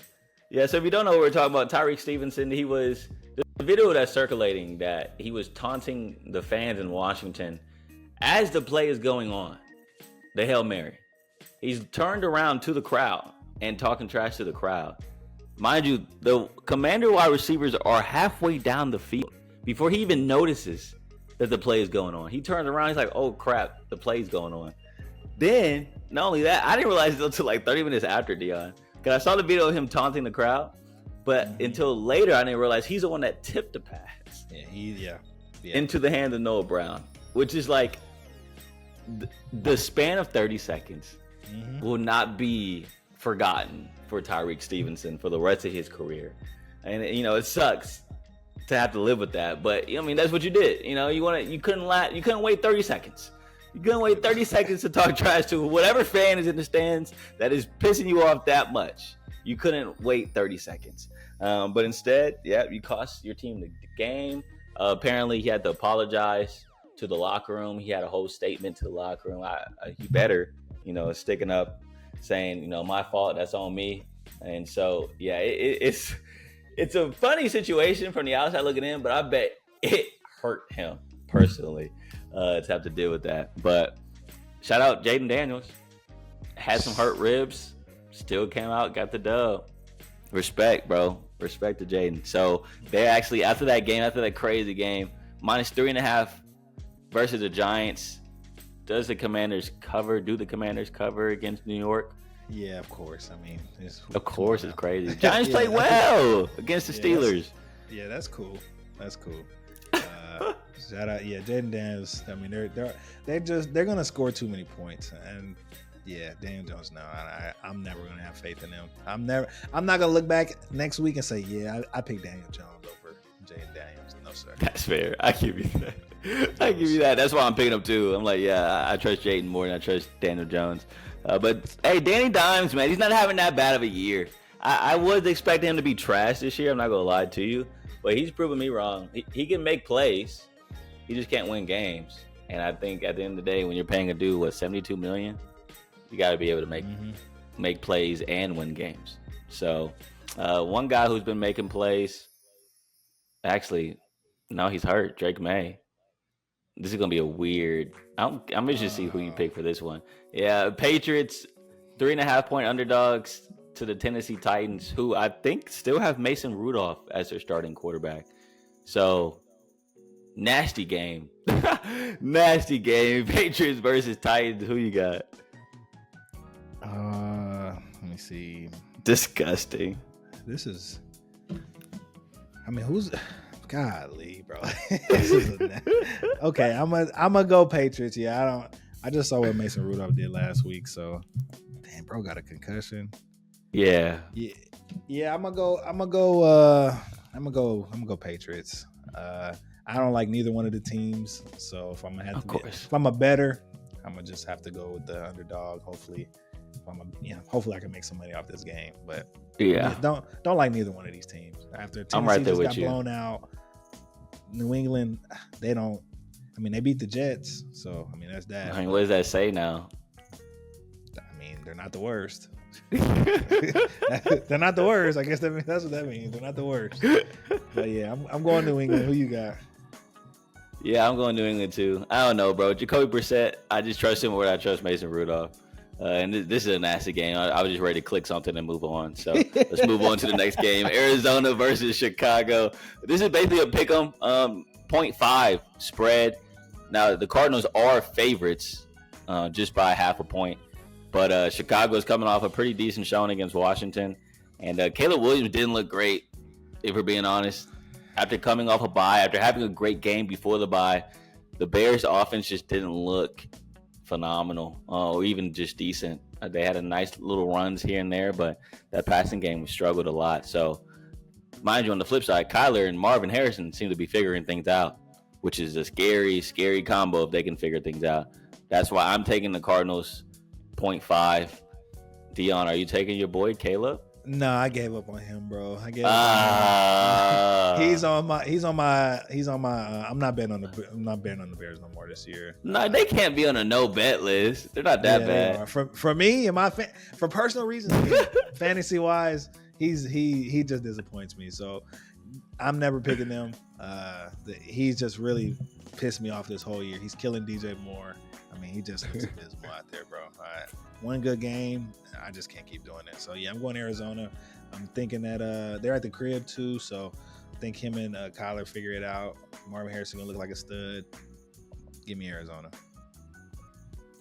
Yeah, so if you don't know what we're talking about, Tyreek Stevenson, there's a video that's circulating that he was taunting the fans in Washington as the play is going on. The Hail Mary. He's turned around to the crowd and talking trash to the crowd. Mind you, the Commander wide receivers are halfway down the field before he even notices that the play is going on. He turns around, he's like, oh crap, the play's going on. Then, not only that, I didn't realize it until like 30 minutes after, Dion. Because I saw the video of him taunting the crowd, but until later, I didn't realize he's the one that tipped the pass. Yeah. Into the hands of Noah Brown, which is like the span of 30 seconds will not be forgotten for Tyreek Stevenson for the rest of his career. And, it sucks to have to live with that, but I mean, that's what you did. You couldn't wait 30 seconds. You couldn't wait 30 seconds to talk trash to whatever fan is in the stands that is pissing you off that much. You couldn't wait 30 seconds. But instead, you cost your team the game. Apparently, he had to apologize to the locker room. He had a whole statement to the locker room. He better, sticking up, saying, my fault, that's on me. And so, yeah, it's a funny situation from the outside looking in, but I bet it hurt him personally to have to deal with that. But shout out Jaden Daniels. Had some hurt ribs. Still came out, got the dub. Respect, bro. Respect to Jaden. So they actually, after that crazy game, -3.5 versus the Giants. Do the Commanders cover against New York? Yeah, of course. I mean, it's crazy. Giants played well against the Steelers. That's cool. Shout out, Jaden Daniels. I mean, they're gonna score too many points, and Yeah, Daniel Jones. No, I'm never gonna have faith in him. I'm not gonna look back next week and say, yeah, I picked Daniel Jones over Jaden Daniels. No, sir. That's fair. I give you that. I give you that. That's why I'm picking up too. I'm like, yeah, I trust Jaden more than I trust Daniel Jones. But hey, Danny Dimes, man, he's not having that bad of a year. I was expecting him to be trash this year. I'm not gonna lie to you, but he's proven me wrong. He can make plays. He just can't win games. And I think at the end of the day, when you're paying a dude $72 million, you got to be able to make plays and win games. So one guy who's been making plays, actually, no, he's hurt. Drake May. This is gonna be a weird. I'm interested to see who you pick for this one. Yeah, Patriots 3.5-point underdogs to the Tennessee Titans, who I think still have Mason Rudolph as their starting quarterback. So nasty game. Nasty game. Patriots versus Titans. Who you got? Let me see. Disgusting. This is. I mean, who's? Golly, bro. This is okay, I'm gonna go Patriots. Yeah, I just saw what Mason Rudolph did last week. So, damn, bro, got a concussion. Yeah. I'm gonna go Patriots. I don't like neither one of the teams, so if I'm gonna have to, if I'm a better, I'm gonna just have to go with the underdog. Hopefully, hopefully I can make some money off this game. But don't like neither one of these teams. After Tennessee just got blown out, New England, they don't. I mean, they beat the Jets, so I mean that's that. I mean, what does that say now? I mean, they're not the worst. They're not the worst. I guess that's what that means. They're not the worst. But yeah, I'm going New England. Who you got? Yeah, I'm going New England too. I don't know, bro. Jacoby Brissett, I just trust him more than I trust Mason Rudolph. And this is a nasty game. I was just ready to click something and move on. So let's move on to the next game. Arizona versus Chicago. This is basically a pick'em, 0.5 spread. Now the Cardinals are favorites, just by 0.5 point. But Chicago is coming off a pretty decent showing against Washington. And Caleb Williams didn't look great, if we're being honest. After coming off a bye, after having a great game before the bye, the Bears' offense just didn't look phenomenal or even just decent. They had a nice little runs here and there, but that passing game struggled a lot. So, mind you, on the flip side, Kyler and Marvin Harrison seem to be figuring things out, which is a scary, scary combo if they can figure things out. That's why I'm taking the Cardinals 0.5. Dion, are you taking your boy Caleb? No, I gave up on him, bro. I gave up on him. He's on my. I'm not betting on the Bears no more this year. No, they can't be on a no bet list. They're not that bad. For me, for personal reasons, fantasy wise, he just disappoints me. So I'm never picking them. He's just really pissed me off this whole year. He's killing DJ Moore. I mean, he just looks abysmal out there, bro. One good game, I just can't keep doing it. So yeah, I'm going Arizona. I'm thinking that they're at the crib too, so I think him and Kyler figure it out. Marvin Harrison gonna look like a stud. Give me Arizona.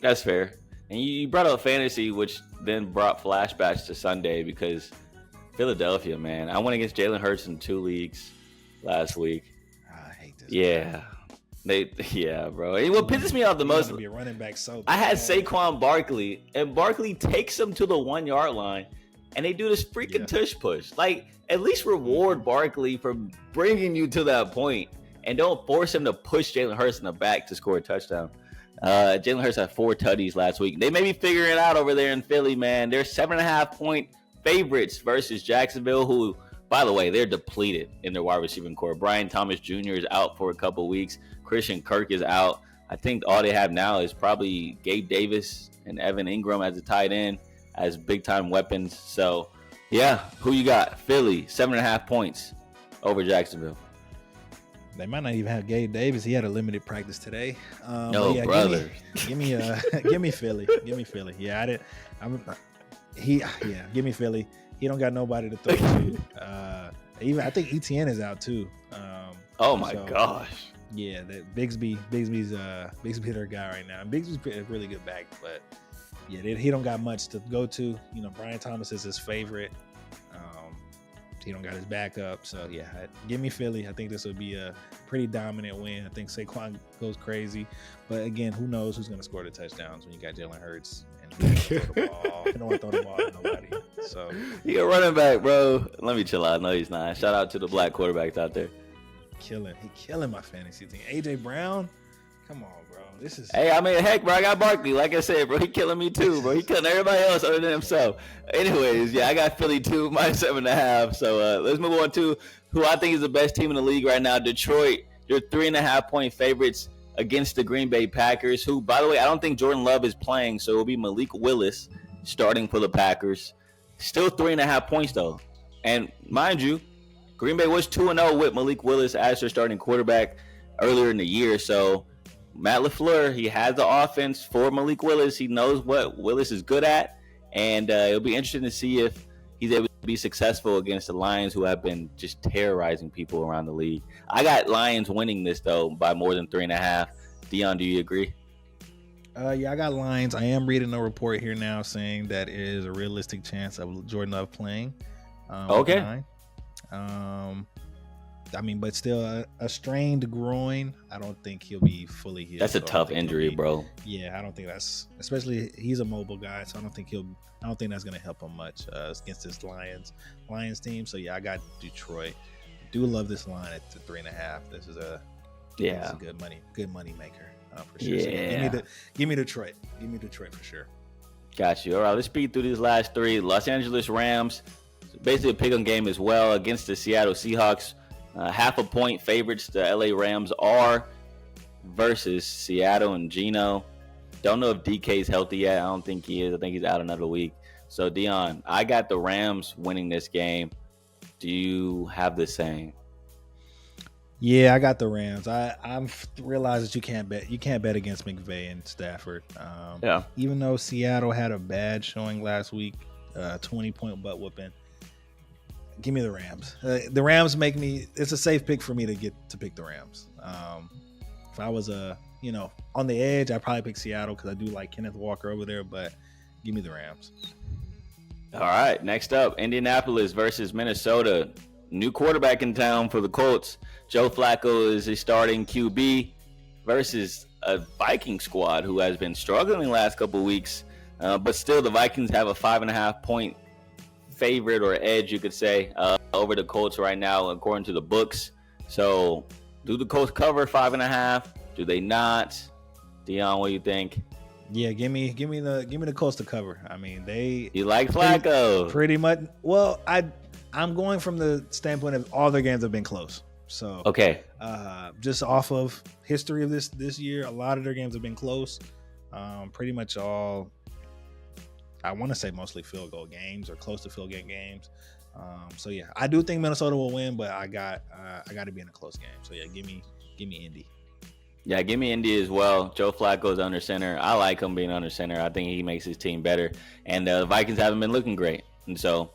That's fair. And you brought up fantasy, which then brought flashbacks to Sunday because Philadelphia, man. I went against Jalen Hurts in 2 leagues last week. I hate this. Yeah. Bro. And what pisses me off the most, be a running back I had Saquon Barkley, and Barkley takes him to the 1 yard line, and they do this freaking tush push. Like, at least reward Barkley for bringing you to that point, and don't force him to push Jalen Hurts in the back to score a touchdown. Jalen Hurts had 4 tutties last week. They may be figuring it out over there in Philly, man. They're 7.5-point favorites versus Jacksonville, who, by the way, they're depleted in their wide receiving core. Brian Thomas Jr. is out for a couple weeks. Christian Kirk is out. I think all they have now is probably Gabe Davis and Evan Ingram as a tight end as big-time weapons. So, yeah, who you got? Philly, 7.5 points over Jacksonville. They might not even have Gabe Davis. He had a limited practice today. Brother. Give me Philly. Give me Philly. Yeah, give me Philly. He don't got nobody to throw to. I think ETN is out too. Oh my gosh. Yeah, that Bigsby's their guy right now. Bigsby's a really good back, but yeah, he don't got much to go to. You know, Brian Thomas is his favorite. He don't got his backup. So, yeah, give me Philly. I think this will be a pretty dominant win. I think Saquon goes crazy. But, again, who knows who's going to score the touchdowns when you got Jalen Hurts and he don't want to throw the ball to nobody. So he a running back, bro. Let me chill out. No, he's not. Shout out to the black quarterbacks out there. He killing my fantasy team. A.J. Brown, come on, bro. This is. Hey, I mean, heck, bro. I got Barkley. Like I said, bro, he killing me too, bro. He killing everybody else other than himself. Anyways, yeah, I got Philly too, -7.5. So let's move on to who I think is the best team in the league right now. Detroit. They're 3.5-point favorites against the Green Bay Packers, who, by the way, I don't think Jordan Love is playing, so it'll be Malik Willis starting for the Packers. Still 3.5 points, though. And mind you, Green Bay was 2-0 with Malik Willis as their starting quarterback earlier in the year. So Matt LaFleur, he has the offense for Malik Willis. He knows what Willis is good at. And it'll be interesting to see if he's able to be successful against the Lions, who have been just terrorizing people around the league. I got Lions winning this, though, by more than 3.5. Dion, do you agree? Yeah, I got Lions. I am reading a report here now saying that it is a realistic chance of Jordan Love playing. Okay. I mean, but still a strained groin. I don't think he'll be fully healed. That's a tough injury, bro. Yeah, I don't think that's, especially he's a mobile guy, so I don't think that's gonna help him much against this Lions team. So yeah, I got Detroit. Do love this line at 3.5. This is a good money maker for sure. Yeah. So give me Detroit. Give me Detroit for sure. Got you. All right, let's speed through these last three. Los Angeles Rams, basically a pick-em game as well against the Seattle Seahawks. 0.5 point favorites the LA Rams are versus Seattle and Geno. Don't know if DK's healthy yet. I don't think he is. I think he's out another week. So, Dion, I got the Rams winning this game. Do you have the same? Yeah, I got the Rams. I've realized that you can't bet against McVay and Stafford. Yeah. Even though Seattle had a bad showing last week, 20-point butt whooping. Give me the Rams. The Rams it's a safe pick for me to pick the Rams. If I was on the edge, I'd probably pick Seattle because I do like Kenneth Walker over there, but give me the Rams. All right, next up, Indianapolis versus Minnesota. New quarterback in town for the Colts. Joe Flacco is a starting QB versus a Viking squad who has been struggling the last couple of weeks, but still the Vikings have a 5.5 point favorite or edge, you could say, over the Colts right now, according to the books. So, do the Colts cover 5.5? Do they not? Dion, what do you think? Yeah, give me the Colts to cover. I mean, you like Flacco pretty much. Well, I'm going from the standpoint of all their games have been close. So okay, just off of history of this year, a lot of their games have been close. Pretty much all. I want to say mostly field goal games or close to field goal games. So yeah, I do think Minnesota will win, but I got to be in a close game. So yeah, give me Indy. Yeah, give me Indy as well. Joe Flacco's under center. I like him being under center. I think he makes his team better. And the Vikings haven't been looking great. And so,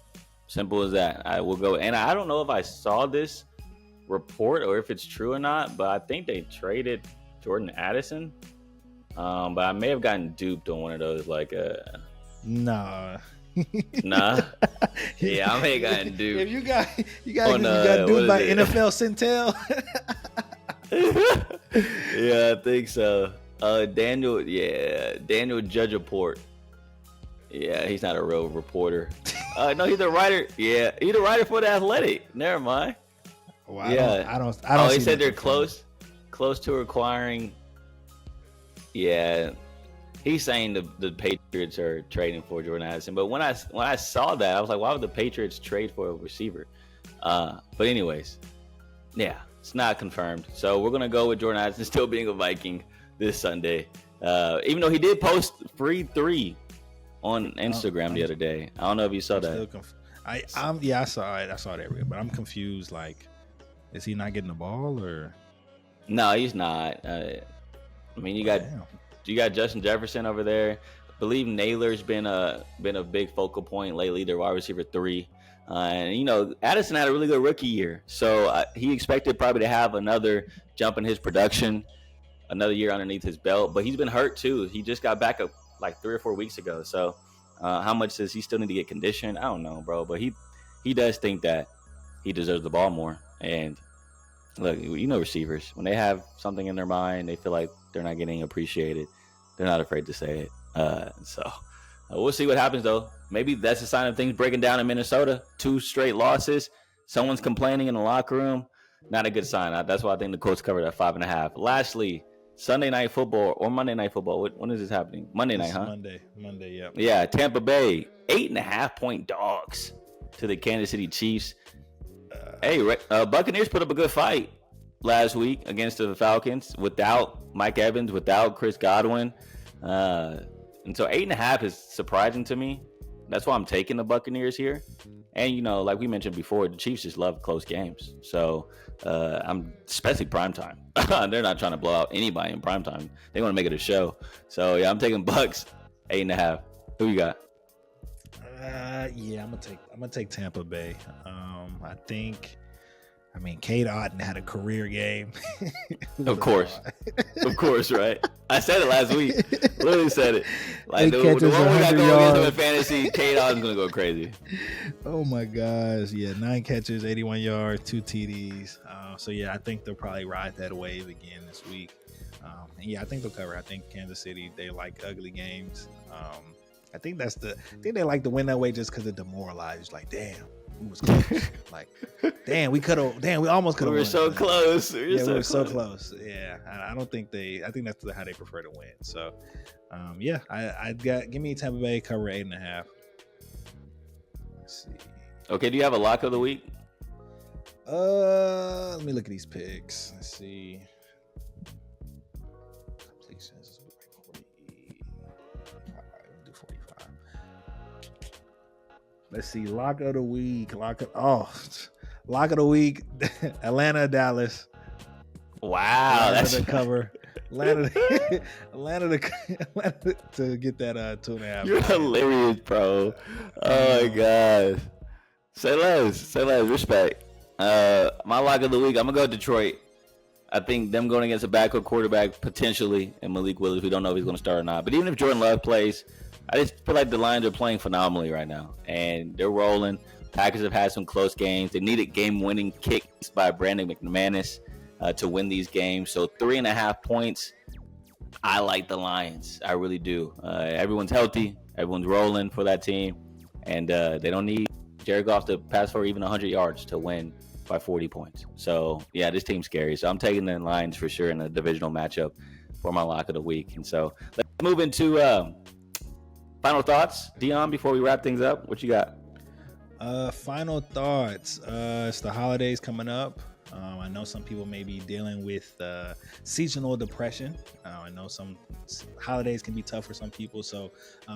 simple as that. I will go. And I don't know if I saw this report or if it's true or not, but I think they traded Jordan Addison. But I may have gotten duped on one of those, like Nah. Nah. Yeah, I may have gotten duped. If you got duped by NFL Centel. Yeah, I think so. Daniel Judgeport. Yeah, he's not a real reporter. No, he's a writer. Yeah, he's a writer for The Athletic. Never mind. Well, I don't. He said they're close to acquiring. Yeah, he's saying the Patriots are trading for Jordan Addison. But when I saw that, I was like, why would the Patriots trade for a receiver? But anyways, yeah. It's not confirmed. So we're going to go with Jordan Addison still being a Viking this Sunday. Even though he did post free 3 on Instagram the other day. I don't know if you saw that. I saw it. I saw it everywhere. But I'm confused. Like, is he not getting the ball or? No, he's not. I mean, you got Justin Jefferson over there. I believe Naylor's been a big focal point lately. They're wide receiver 3. And, Addison had a really good rookie year. So he expected probably to have another jump in his production, another year underneath his belt. But he's been hurt, too. He just got back up like 3 or 4 weeks ago. So how much does he still need to get conditioned? I don't know, bro. But he does think that he deserves the ball more. And look, receivers, when they have something in their mind, they feel like they're not getting appreciated, they're not afraid to say it. We'll see what happens, though. Maybe that's a sign of things breaking down in Minnesota. 2 straight losses. Someone's complaining in the locker room. Not a good sign. That's why I think the Colts covered at 5.5. Lastly, Sunday Night Football or Monday Night Football. When is this happening? Monday night, huh? Monday, yeah. Yeah, Tampa Bay, 8.5-point dogs to the Kansas City Chiefs. Buccaneers put up a good fight last week against the Falcons without Mike Evans, without Chris Godwin. And so 8.5 is surprising to me. That's why I'm taking the Buccaneers here. And, like we mentioned before, the Chiefs just love close games. So I'm especially primetime. They're not trying to blow out anybody in primetime. They want to make it a show. So, yeah, I'm taking Bucks, 8.5. Who you got? I'm gonna take Tampa Bay. I mean, Cade Otton had a career game. Of course, right? I said it last week. Literally said it. Like the one we got going against him in fantasy, Cade Otton's gonna go crazy. Oh my gosh, yeah, 9 catches, 81 yards, 2 TDs. I think they'll probably ride that wave again this week. I think they'll cover. I think Kansas City, they like ugly games. I think they like to win that way just because they're demoralized. Like, damn. We was close. Like, damn, we almost could have won. We were so close. We were so close. Yeah, I think that's how they prefer to win. So, give me Tampa Bay cover 8.5. Let's see. Okay, do you have a lock of the week? Let me look at these picks. Let's see. Completions. 45. Let's see. Lock of the week. Lock of the week. Atlanta, Dallas. Wow, that's the cover. Atlanta to get that 2.5. You're hilarious, bro. Oh my god. Say less. Respect. My lock of the week. I'm gonna go Detroit. I think them going against a backup quarterback potentially, and Malik Willis. We don't know if he's gonna start or not. But even if Jordan Love plays, I just feel like the Lions are playing phenomenally right now, and they're rolling. Packers have had some close games. They needed game-winning kicks by Brandon McManus to win these games. So 3.5 points. I like the Lions. I really do. Everyone's healthy. Everyone's rolling for that team, and they don't need Jared Goff to pass for even 100 yards to win by 40 points. So, yeah, this team's scary. So I'm taking the Lions for sure in a divisional matchup for my lock of the week. And so let's move into final thoughts. Dion, before we wrap things up, what you got? Final thoughts. It's the holidays coming up. I know some people may be dealing with seasonal depression. I know some holidays can be tough for some people. So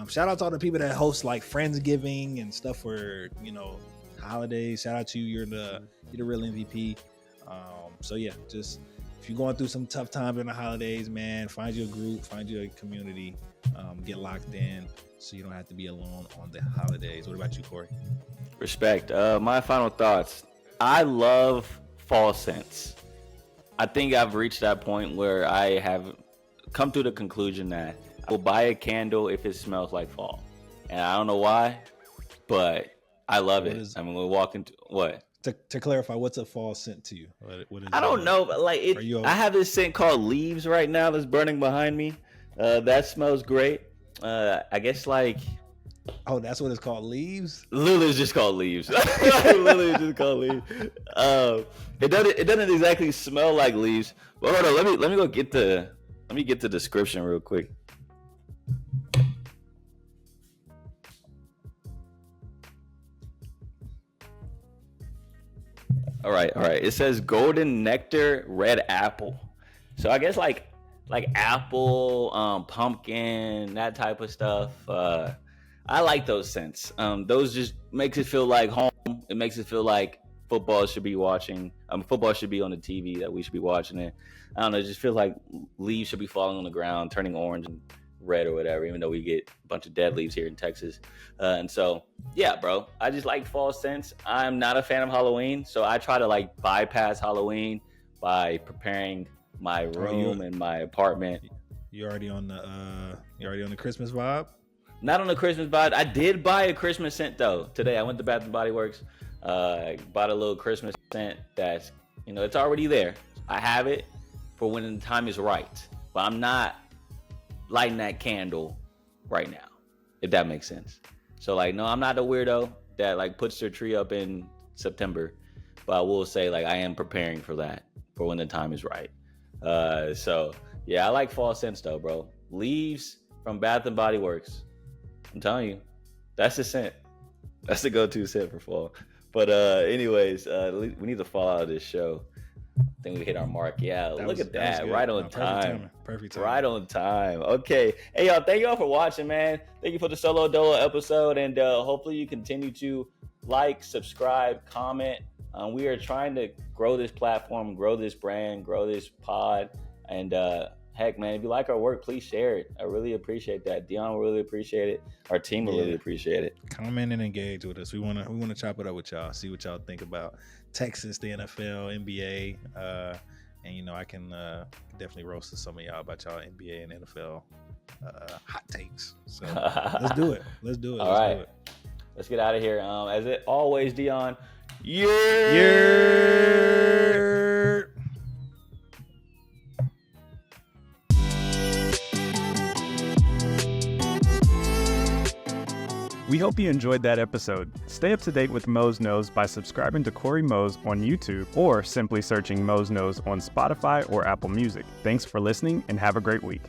shout out to all the people that host like Friendsgiving and stuff for, holidays. Shout out to you. You're the real MVP. Just if you're going through some tough times in the holidays, man, find your group, find your community, get locked in so you don't have to be alone on the holidays. What about you, Corey? Respect. My final thoughts. I love fall scents. I think I've reached that point where I have come to the conclusion that I will buy a candle if it smells like fall. And I don't know why, but I love it. We're walking to what? To clarify, what's a fall scent to you? What is I don't know, but like I have this scent called Leaves right now that's burning behind me. That smells great. I guess like. Oh, that's what it's called, Leaves? Literally, it's just called Leaves. Literally, just called Leaves. It doesn't exactly smell like leaves. But hold on, let me go get the description real quick. All right. It says golden nectar, red apple. So I guess like apple, pumpkin, that type of stuff. I like those scents. Those just makes it feel like home. It makes it feel like football should be watching. Football should be on the TV, that we should be watching it. I don't know. It just feels like leaves should be falling on the ground, turning orange and red or whatever, even though we get a bunch of dead leaves here in Texas. And so, yeah, bro, I just like fall scents. I'm not a fan of Halloween, so I try to like bypass Halloween by preparing my room and my apartment. You already on the Christmas vibe? Not on the Christmas vibe. I did buy a Christmas scent though today. I went to Bath and Body Works. Bought a little Christmas scent that's, it's already there. I have it for when the time is right, but I'm not lighting that candle right now, if that makes sense. So like, no, I'm not a weirdo that like puts their tree up in September, but I will say like I am preparing for that for when the time is right. So yeah, I like fall scents though, bro. Leaves from Bath and Body Works. I'm telling you, that's the scent. That's the go-to scent for fall. But anyways, we need to fall out of this show. I think we hit our mark. Yeah, look at that. Right on time. Perfect time. Right on time. Okay. Hey, y'all, thank y'all for watching, man. Thank you for the Solo Dolo episode. And hopefully you continue to like, subscribe, comment. We are trying to grow this platform, grow this brand, grow this pod. And heck, man, if you like our work, please share it. I really appreciate that. Dion will really appreciate it. Our team will really appreciate it. Comment and engage with us. We want to chop it up with y'all. See what y'all think about Texas, the NFL, NBA, and I can definitely roast some of y'all about y'all NBA and NFL hot takes. So let's do it. All right. Let's get out of here. As it always, Dion. We hope you enjoyed that episode. Stay up to date with Mose Knows by subscribing to Corey Mose on YouTube or simply searching Mose Knows on Spotify or Apple Music. Thanks for listening and have a great week.